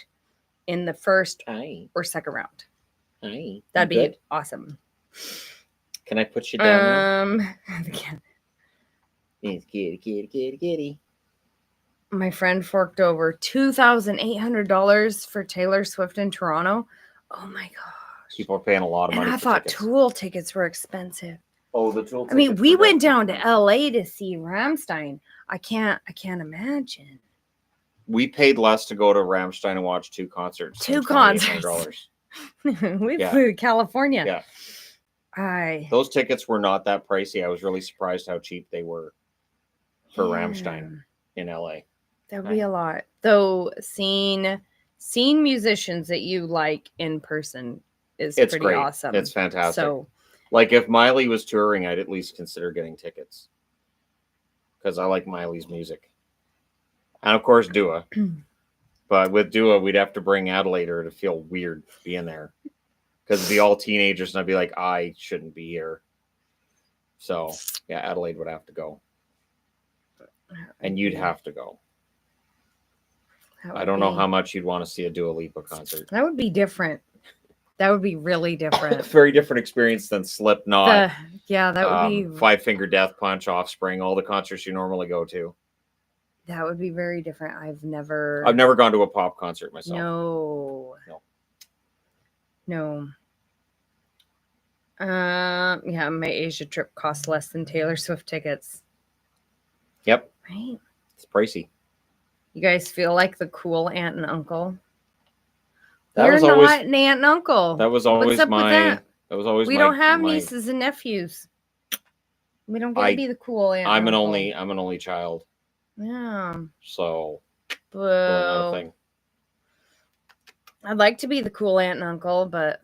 in the first or second round. That'd be awesome. Can I put you down now? Kitty. My friend forked over $2,800 for Taylor Swift in Toronto. Oh my gosh. People are paying a lot of money. I thought Tool tickets were expensive. Oh, the Tool tickets. I mean, we went down to LA to see Rammstein. I can't imagine. We paid less to go to Rammstein and watch two concerts. We flew to California. Yeah. Those tickets were not that pricey. I was really surprised how cheap they were for Rammstein in LA. That would be a lot. Though seeing musicians that you like in person is pretty great. Awesome. It's fantastic. So, like if Miley was touring, I'd at least consider getting tickets because I like Miley's music. And of course, Dua. But with Dua, we'd have to bring Adelaide or to feel weird being there. Because it'd be all teenagers, and I'd be like, I shouldn't be here. So, yeah, Adelaide would have to go. And you'd have to go. I don't know how much you'd want to see a Dua Lipa concert. That would be different. That would be really different. Very different experience than Slipknot. That would be... Five Finger Death Punch, Offspring, all the concerts you normally go to. That would be very different. I've never gone to a pop concert myself. No. My Asia trip cost less than Taylor Swift tickets. Yep. Right. It's pricey. You guys feel like the cool aunt and uncle? You're not an aunt and uncle. That was always What's up with that? That was always. We don't have nieces and nephews. We don't get to be the cool aunt. I'm an only child. Yeah. So. Well, thing. I'd like to be the cool aunt and uncle, but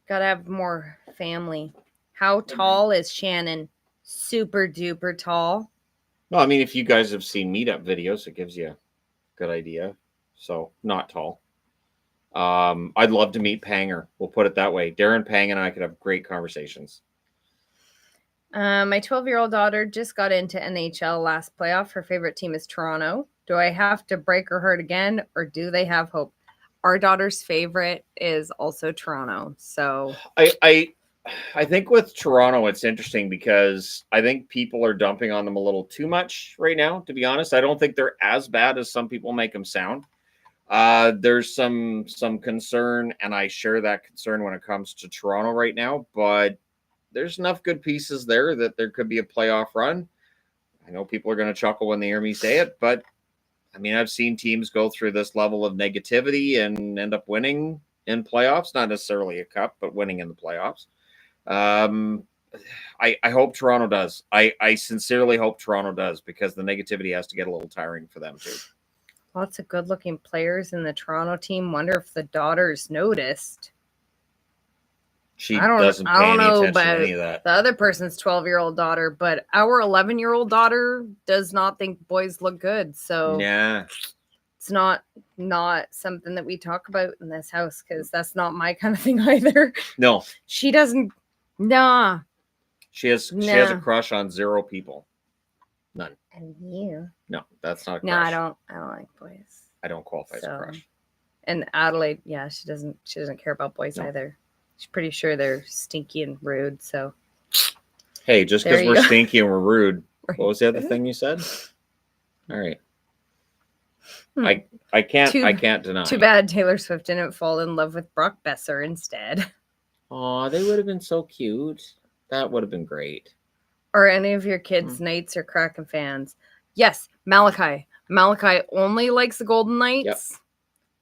gotta have more family. How tall is Shannon? Super duper tall. No, I mean, if you guys have seen meetup videos, it gives you a good idea. So, not tall. I'd love to meet Panger. We'll put it that way. Darren Pang and I could have great conversations. My 12-year-old daughter just got into NHL last playoff. Her favorite team is Toronto. Do I have to break her heart again, or do they have hope? Our daughter's favorite is also Toronto. So I think with Toronto, it's interesting because I think people are dumping on them a little too much right now, to be honest. I don't think they're as bad as some people make them sound. There's some concern, and I share that concern when it comes to Toronto right now, but there's enough good pieces there that there could be a playoff run. I know people are going to chuckle when they hear me say it, but I mean, I've seen teams go through this level of negativity and end up winning in playoffs, not necessarily a cup, but winning in the playoffs. I hope Toronto does. I sincerely hope Toronto does because the negativity has to get a little tiring for them too. Lots of good-looking players in the Toronto team. Wonder if the daughters noticed. She doesn't pay any attention to any of that. The other person's 12-year-old daughter, but our 11-year-old daughter does not think boys look good. So yeah, it's not something that we talk about in this house because that's not my kind of thing either. No, she doesn't. Nah. She has a crush on 0 people. None. And you? No, that's not a crush. No, I don't like boys. I don't qualify as a crush. And Adelaide, she doesn't care about boys either. She's pretty sure they're stinky and rude. So, hey, just because we're stinky and we're rude, what was the other thing you said? All right. I can't deny. Too bad Taylor Swift didn't fall in love with Brock Besser instead. Oh, they would have been so cute. That would have been great. Are any of your kids Knights or Kraken fans? Yes, Malachi. Malachi only likes the Golden Knights. Yep.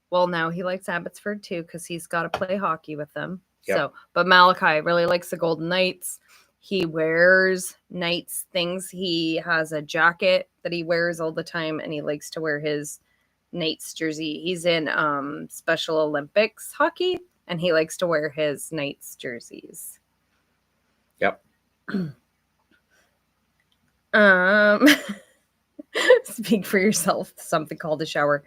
Well, now he likes Abbotsford too because he's got to play hockey with them. Yep. So, but Malachi really likes the Golden Knights. He wears Knights things. He has a jacket that he wears all the time, and he likes to wear his Knights jersey. He's in Special Olympics hockey, and he likes to wear his Knights jerseys. Yep. Speak for yourself. Something called a shower.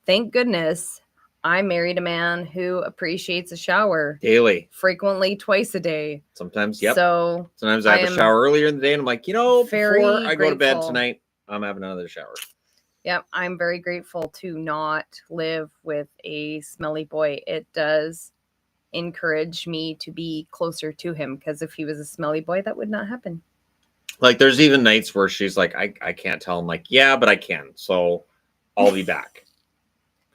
thank goodness I married a man who appreciates a shower daily, frequently, twice a day. Sometimes, yep. So sometimes I have a shower earlier in the day, and I'm like, before I go to bed grateful. tonight, I'm having another shower. Yep, I'm very grateful to not live with a smelly boy. It does encourage me to be closer to him, because if he was a smelly boy, that would not happen. Like, there's even nights where she's like, I can't tell. I'm like, yeah, but I can. So I'll be back.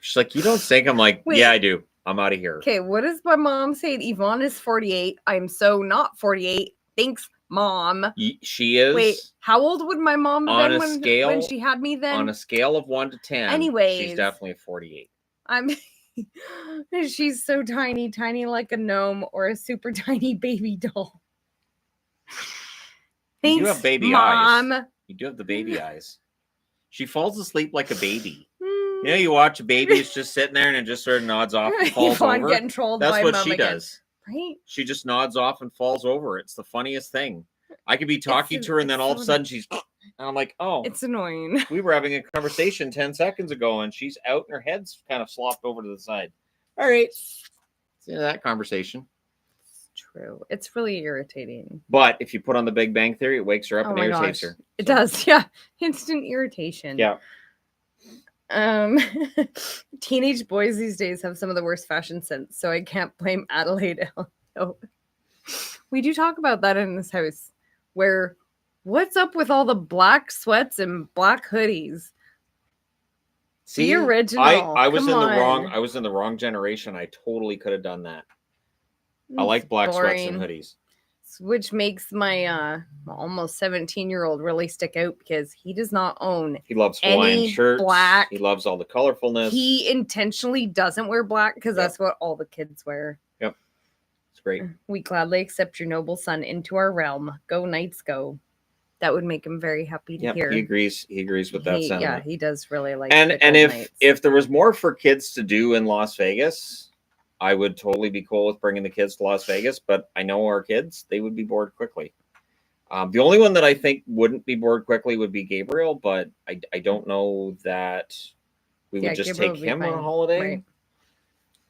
She's like, you don't stink. I'm like, wait, yeah, I do. I'm out of here. Okay, what does my mom say? Yvonne is 48. I'm so not 48. Thanks, Mom. She is. Wait, how old would my mom have been when she had me then? On a scale of 1 to 10, anyways, she's definitely 48. She's so tiny, tiny like a gnome or a super tiny baby doll. Thanks, you do have baby Mom. eyes. You do have the baby eyes. She falls asleep like a baby. You know, you watch a baby, it's just sitting there and it just sort of nods off and falls over. Getting trolled That's by what Mom she again. does. Right? She just nods off and falls over. It's the funniest thing. I could be talking to her and then all of a sudden she's, and I'm like, oh. It's annoying. We were having a conversation 10 seconds ago and she's out and her head's kind of slopped over to the side. All right. See that conversation. True. It's really irritating. But if you put on the Big Bang Theory, it wakes her up and irritates her. It does. Yeah. Instant irritation. Yeah. Teenage boys these days have some of the worst fashion sense, so I can't blame Adelaide. No. We do talk about that in this house, where what's up with all the black sweats and black hoodies? See, the original. I was in the wrong generation. I totally could have done that. I like black sweats and hoodies. Which makes my almost 17-year-old really stick out, because he does not own. He loves Hawaiian shirts. Black. He loves all the colorfulness. He intentionally doesn't wear black because that's what all the kids wear. Yep, it's great. We gladly accept your noble son into our realm. Go Knights, go! That would make him very happy to hear. He agrees. He agrees with that sentiment. Yeah, he does really like. And if there was more for kids to do in Las Vegas, I would totally be cool with bringing the kids to Las Vegas, but I know our kids, they would be bored quickly. The only one that I think wouldn't be bored quickly would be Gabriel, but I don't know that we would just take him on a holiday. Right.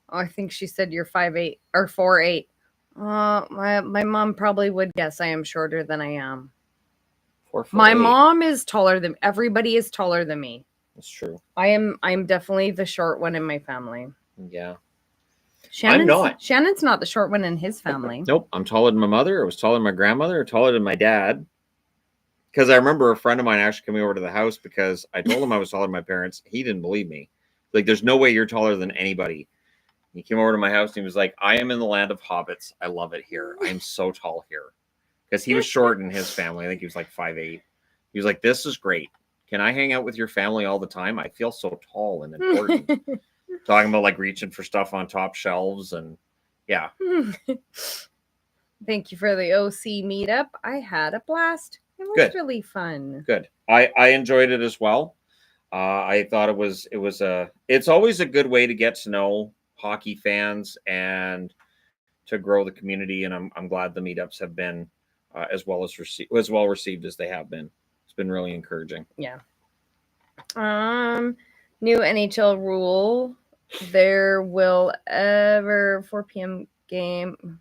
Oh, I think she said you're 5'8" or 4'8". My mom probably would guess I am shorter than I am. 4'8". My mom is taller than everybody is taller than me. That's true. I'm definitely the short one in my family. Yeah. I'm not. Shannon's not the short one in his family. Nope. I'm taller than my mother. I was taller than my grandmother. Taller than my dad. Because I remember a friend of mine actually coming over to the house because I told him I was taller than my parents. He didn't believe me. Like, there's no way you're taller than anybody. He came over to my house and he was like, I am in the land of hobbits. I love it here. I am so tall here. Because he was short in his family. I think he was like 5'8". He was like, this is great. Can I hang out with your family all the time? I feel so tall and important. Talking about like reaching for stuff on top shelves and yeah. Thank you for the OC meetup. I had a blast. It was really fun. Good. I enjoyed it as well. I thought it's always a good way to get to know hockey fans and to grow the community. And I'm glad the meetups have been as well received as they have been. It's been really encouraging. Yeah. New NHL rule. There will ever 4 p.m. game.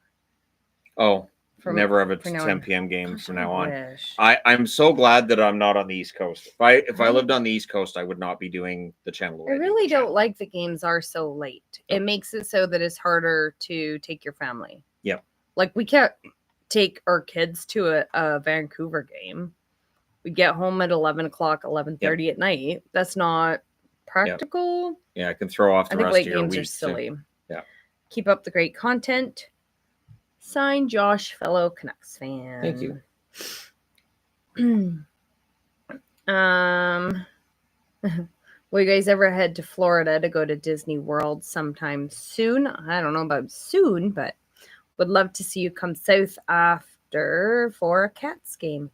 Oh, never have a 10 p.m. game from now on. I'm so glad that I'm not on the East Coast. If I lived on the East Coast, I would not be doing the channel. I really don't like the games are so late. It makes it so that it's harder to take your family. Yeah. Like, we can't take our kids to a Vancouver game. We get home at 11 o'clock, 11:30 at night. That's not practical. Yeah, I can throw off the rest of your week. I think late games are silly. Yeah. Keep up the great content. Signed, Josh, fellow Canucks fan. Thank you. Will you guys ever head to Florida to go to Disney World sometime soon? I don't know about soon, but would love to see you come south after for a Cats game.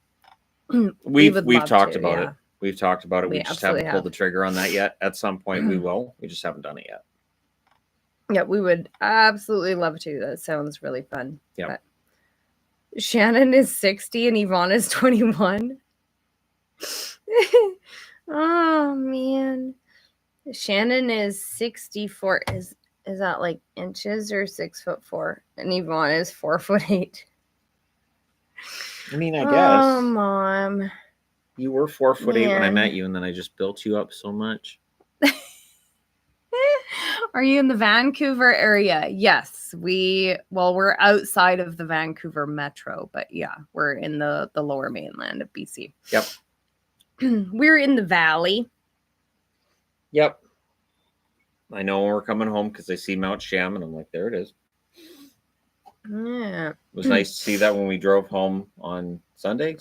We've talked about it. We've talked about it. We just haven't pulled the trigger on that yet. At some point we will. We just haven't done it yet. Yeah, we would absolutely love to. That sounds really fun. Yeah. But Shannon is 60 and Yvonne is 21. Oh, man. Shannon is 64. Is that like inches or 6'4"? And Yvonne is 4'8". I mean, I guess. Oh, Mom. You were 4'8" when I met you, and then I just built you up so much. Are you in the Vancouver area? Yes. We're outside of the Vancouver metro, but yeah, we're in the lower mainland of BC. Yep. We're in the valley. Yep. I know when we're coming home because I see Mount Sham, and I'm like, there it is. Yeah. It was nice to see that when we drove home on Sunday.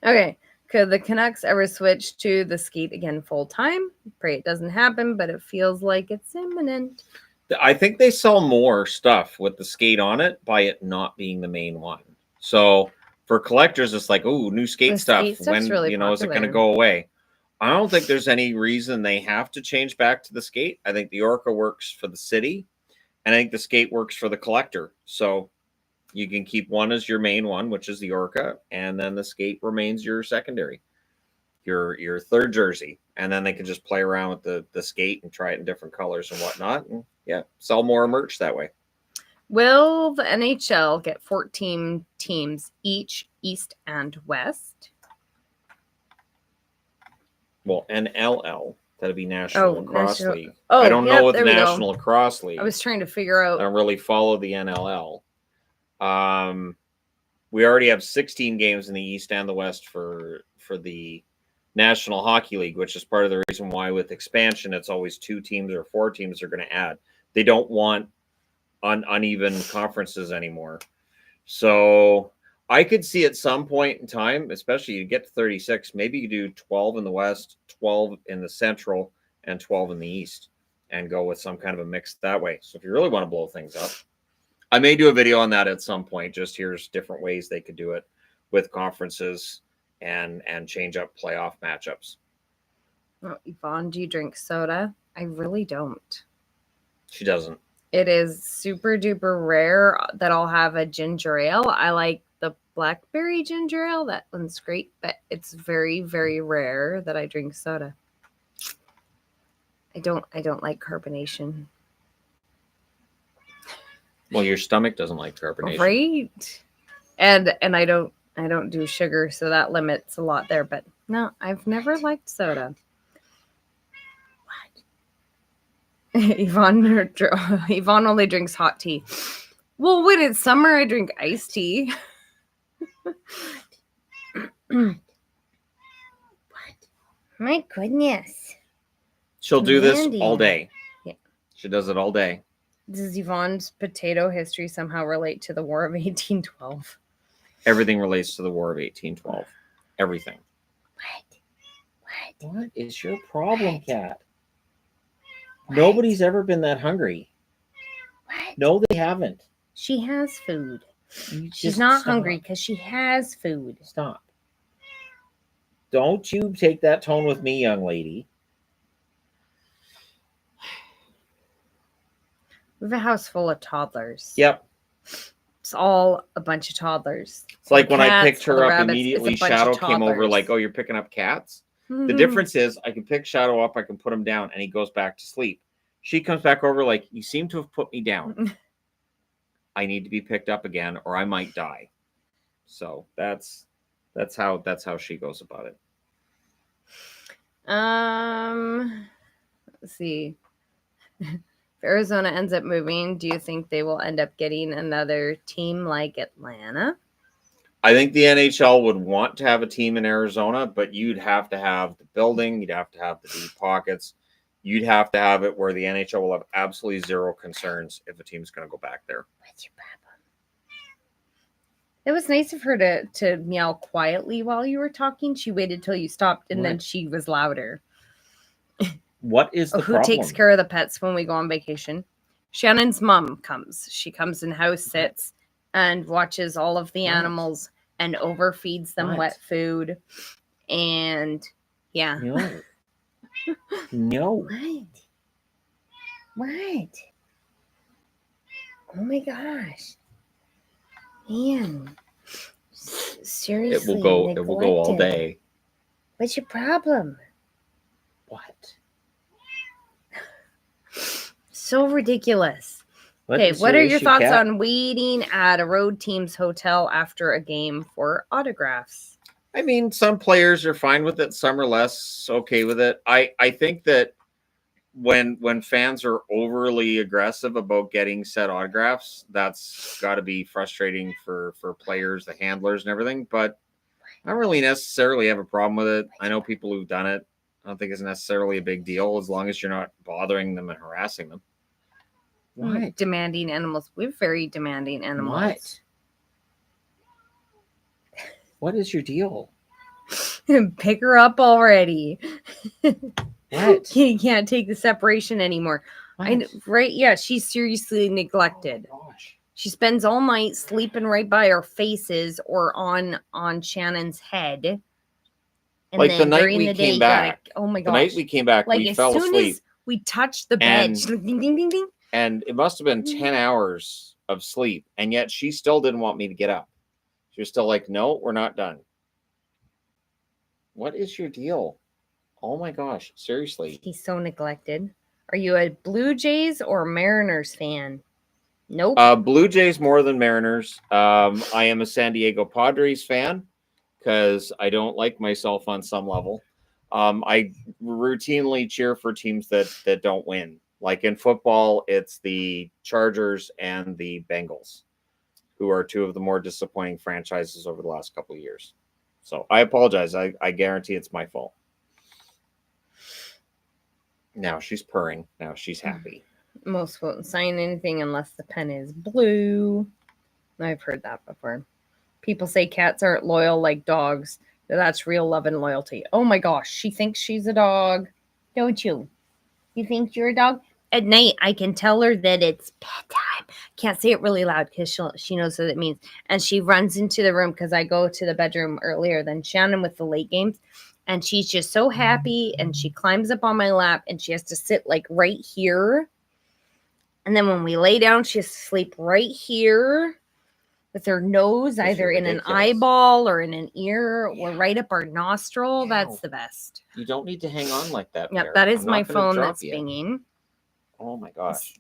Okay. Could the Canucks ever switch to the skate again full time? Pray it doesn't happen, but it feels like it's imminent. I think they sell more stuff with the skate on it by it not being the main one. So for collectors, it's like, oh, new skate stuff. When really is it going to go away? I don't think there's any reason they have to change back to the skate. I think the Orca works for the city, and I think the skate works for the collector. So you can keep one as your main one, which is the Orca, and then the skate remains your secondary, your third jersey, and then they can just play around with the skate and try it in different colors and whatnot, and yeah, sell more merch that way. Will the NHL get 14 teams each, East and West? Well, NLL, that'd be National Lacrosse League. Oh, I don't know what the National Lacrosse League. I was trying to figure out. I don't really follow the NLL. We already have 16 games in the East and the West for the National Hockey League, which is part of the reason why with expansion, it's always 2 teams or 4 teams they're going to add. They don't want uneven conferences anymore. So I could see at some point in time, especially you get to 36, maybe you do 12 in the West, 12 in the Central, and 12 in the East, and go with some kind of a mix that way. So if you really want to blow things up, I may do a video on that at some point. Just here's different ways they could do it with conferences and change up playoff matchups. Oh, Yvonne, do you drink soda? I really don't. She doesn't. It is super duper rare that I'll have a ginger ale. I like the blackberry ginger ale. That one's great, but it's very, very rare that I drink soda. I don't like carbonation. Well, your stomach doesn't like carbonation. Right. And I don't do sugar, so that limits a lot there, but no, I've never liked soda. What? Yvonne only drinks hot tea. Well, when it's summer, I drink iced tea. What? My goodness. She'll do this all day. Yeah. She does it all day. Does Yvonne's potato history somehow relate to the War of 1812? Everything relates to the War of 1812. Everything. What is your problem, Kat? Nobody's ever been that hungry. What? No, they haven't. She has food. She's not hungry because she has food. Stop. Don't you take that tone with me, young lady. We have a house full of toddlers. Yep. It's all a bunch of toddlers. It's like when I picked her up immediately, Shadow came over like, oh, you're picking up cats? Mm-hmm. The difference is I can pick Shadow up, I can put him down, and he goes back to sleep. She comes back over like, you seem to have put me down. I need to be picked up again or I might die. So that's how she goes about it. Let's see. If Arizona ends up moving, do you think they will end up getting another team like Atlanta? I think the NHL would want to have a team in Arizona, but you'd have to have the building, you'd have to have the deep pockets, you'd have to have it where the NHL will have absolutely zero concerns if a team's going to go back there. What's your problem? It was nice of her to meow quietly while you were talking. She waited till you stopped, and then she was louder. What is the problem? Who takes care of the pets when we go on vacation? Shannon's mom comes. She comes and house sits and watches all of the animals and overfeeds them wet food. And yeah. No. What? Oh my gosh. Man. Seriously. It will go all day. What's your problem? What? So ridiculous. Okay, what are your thoughts on waiting at a road team's hotel after a game for autographs? I mean, some players are fine with it. Some are less okay with it. I think that when fans are overly aggressive about getting said autographs, that's got to be frustrating for players, the handlers, and everything. But I don't really necessarily have a problem with it. I know people who've done it. I don't think it's necessarily a big deal as long as you're not bothering them and harassing them. What? Demanding animals. We're very demanding animals. What is your deal? Pick her up already. What? You can't take the separation anymore. Right? Yeah, she's seriously neglected. Oh, gosh. She spends all night sleeping right by our faces or on Shannon's head. And like then the night during we the came day, back. Oh my gosh. The night we came back, like we as fell soon asleep. As we touched the bed. And, she's like, ding, ding, ding, ding. And it must have been 10 hours of sleep. And yet she still didn't want me to get up. She was still like, no, we're not done. What is your deal? Oh my gosh, seriously. He's so neglected. Are you a Blue Jays or Mariners fan? Nope. Blue Jays more than Mariners. I am a San Diego Padres fan because I don't like myself on some level. I routinely cheer for teams that don't win. Like in football, it's the Chargers and the Bengals, who are two of the more disappointing franchises over the last couple of years. So I apologize. I guarantee it's my fault. Now she's purring. Now she's happy. Most won't sign anything unless the pen is blue. I've heard that before. People say cats aren't loyal like dogs. That's real love and loyalty. Oh my gosh, she thinks she's a dog. Don't you? You think you're a dog? At night, I can tell her that it's bedtime. Can't say it really loud because she knows what it means. And she runs into the room because I go to the bedroom earlier than Shannon with the late games. And she's just so happy. And she climbs up on my lap and she has to sit like right here. And then when we lay down, she has to sleep right here with her nose either in an eyeball or in an ear or right up our nostril. Ow. That's the best. You don't need to hang on like that. Yep, that is my phone that's binging. Oh my gosh.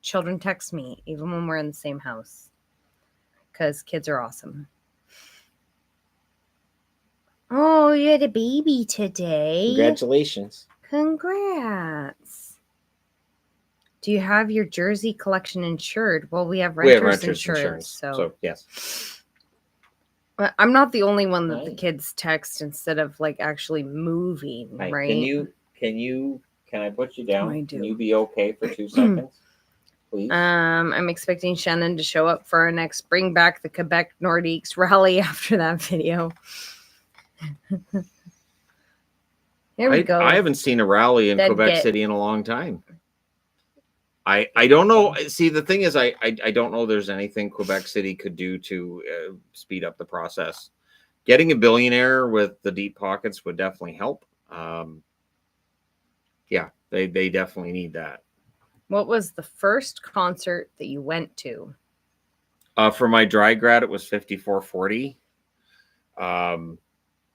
Children text me even when we're in the same house because kids are awesome. Oh, you had a baby today. Congratulations. Congrats. Do you have your jersey collection insured? Well, we have renters insurance. So yes. I'm not the only one that the kids text instead of like actually moving, right? Can I put you down? I do. Can you be okay for 2 seconds? Please. I'm expecting Shannon to show up for our next Bring Back the Quebec Nordiques rally after that video. Here we go. I haven't seen a rally in Quebec City in a long time. I don't know. See, the thing is, I don't know there's anything Quebec City could do to speed up the process. Getting a billionaire with the deep pockets would definitely help. Yeah, they definitely need that. What was the first concert that you went to? For my dry grad, it was 5440.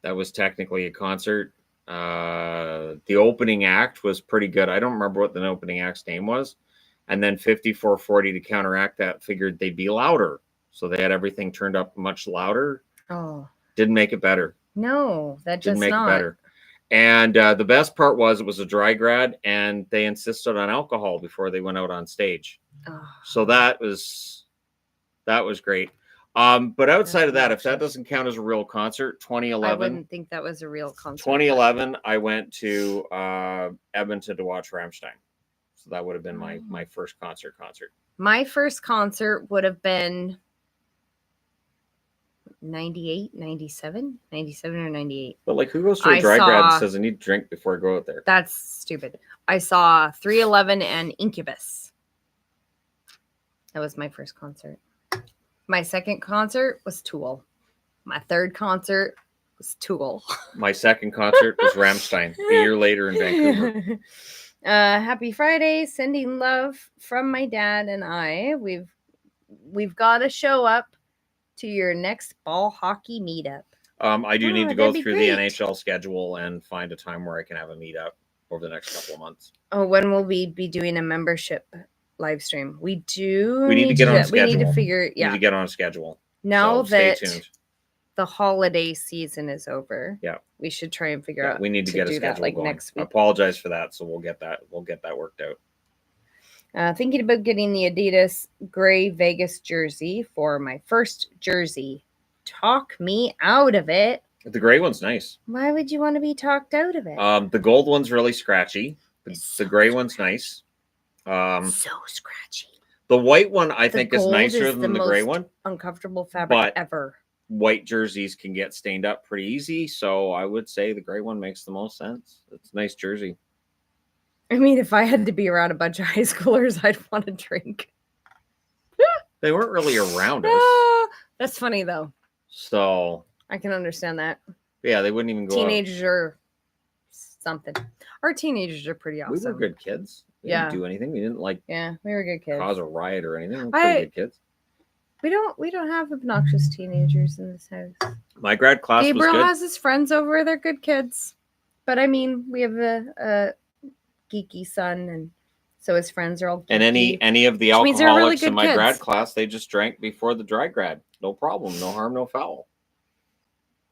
That was technically a concert. The opening act was pretty good. I don't remember what the opening act's name was. And then 5440 to counteract that figured they'd be louder. So they had everything turned up much louder. Oh. Didn't make it better. No, that didn't make it better. And the best part was it was a dry grad and they insisted on alcohol before they went out on stage. Oh. So that was great. But outside of that, if that doesn't count as a real concert, 2011. I wouldn't think that was a real concert. 2011, I went to Edmonton to watch Rammstein. So that would have been my first concert. My first concert would have been 98, 97 or 98. But like, who goes to a dry grad and says, I need to drink before I go out there? That's stupid. I saw 311 and Incubus. That was my first concert. My second concert was Tool. My third concert was Tool. My second concert was Rammstein a year later in Vancouver. Happy Friday. Sending love from my dad and I. We've got to show up to your next ball hockey meetup. I do need to go through the NHL schedule and find a time where I can have a meetup over the next couple of months. Oh, when will we be doing a membership live stream? We need to get on a schedule. We need to figure. Yeah. We need to get on a schedule. Now stay tuned. The holiday season is over. Yeah. We should try and figure out. We need to get a schedule going. Next week. I apologize for that. So we'll get that worked out. Thinking about getting the Adidas gray Vegas jersey for my first jersey. Talk me out of it. The gray one's nice. Why would you want to be talked out of it? The gold one's really scratchy. The gray one's nice. So scratchy. The white one I think is nicer than the gray one. Uncomfortable fabric ever. White jerseys can get stained up pretty easy, so I would say the gray one makes the most sense. It's a nice jersey. I mean, if I had to be around a bunch of high schoolers, I'd want to drink. They weren't really around us. That's funny, though. So I can understand that. Yeah, they wouldn't even go Teenagers or something. Our teenagers are pretty awesome. We were good kids. We didn't do anything. We didn't we were good kids. Cause a riot or anything. We were pretty good kids. We don't have obnoxious teenagers in this house. My grad class was good. Gabriel has his friends over. They're good kids. But I mean, we have a geeky son, and so his friends are all geeky. And any of the alcoholics in my grad class, they just drank before the dry grad. No problem. No harm, no foul.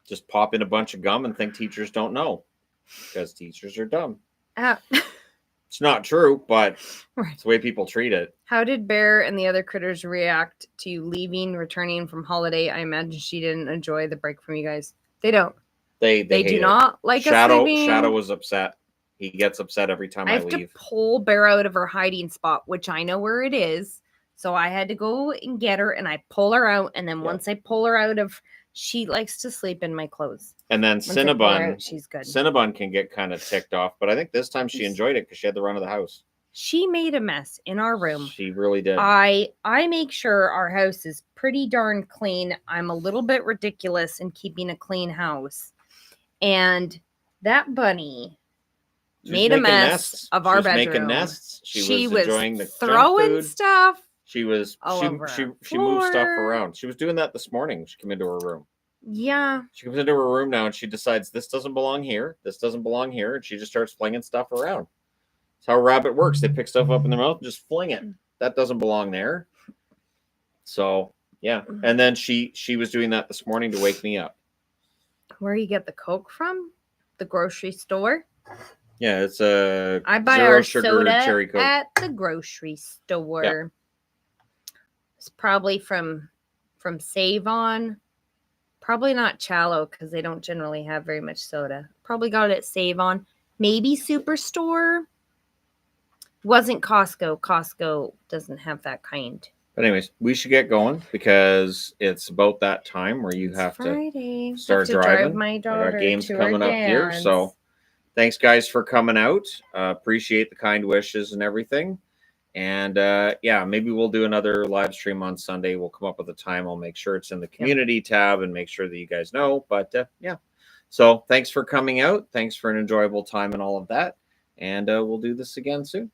Just pop in a bunch of gum and think teachers don't know. Because teachers are dumb. It's not true, but it's the way people treat it. How did Bear and the other critters react to you leaving, returning from holiday? I imagine she didn't enjoy the break from you guys. They don't. They do not like us leaving. Shadow was upset. He gets upset every time I leave. I have to pull Bear out of her hiding spot, which I know where it is. So I had to go and get her, and I pull her out. And then once I pull her out of, she likes to sleep in my clothes. And then Cinnabon, she's good. Cinnabon can get kind of ticked off, but I think this time she enjoyed it because she had the run of the house. She made a mess in our room. She really did. I make sure our house is pretty darn clean. I'm a little bit ridiculous in keeping a clean house. And that bunny made a mess of our bedroom. Making nests. She was enjoying the throwing stuff. She was she moved stuff around. She was doing that this morning. She came into her room. Yeah. She comes into her room now and she decides this doesn't belong here. This doesn't belong here. And she just starts flinging stuff around. That's how a rabbit works. They pick stuff up in their mouth and just fling it. That doesn't belong there. So yeah. And then she was doing that this morning to wake me up. Where you get the Coke from? The grocery store? Yeah, it's a I buy our soda cherry Coke at the grocery store. Yep. It's probably from Save On. Probably not Challo because they don't generally have very much soda. Probably got it at Save On. Maybe Superstore. Wasn't Costco. Costco doesn't have that kind. But anyways, we should get going because it's about that time where you have to start driving. Drive my daughter games to coming up here. So thanks, guys, for coming out. Appreciate the kind wishes and everything. And maybe we'll do another live stream on Sunday. We'll come up with a time. I'll make sure it's in the community tab and make sure that you guys know. But so thanks for coming out. Thanks for an enjoyable time and all of that. And we'll do this again soon.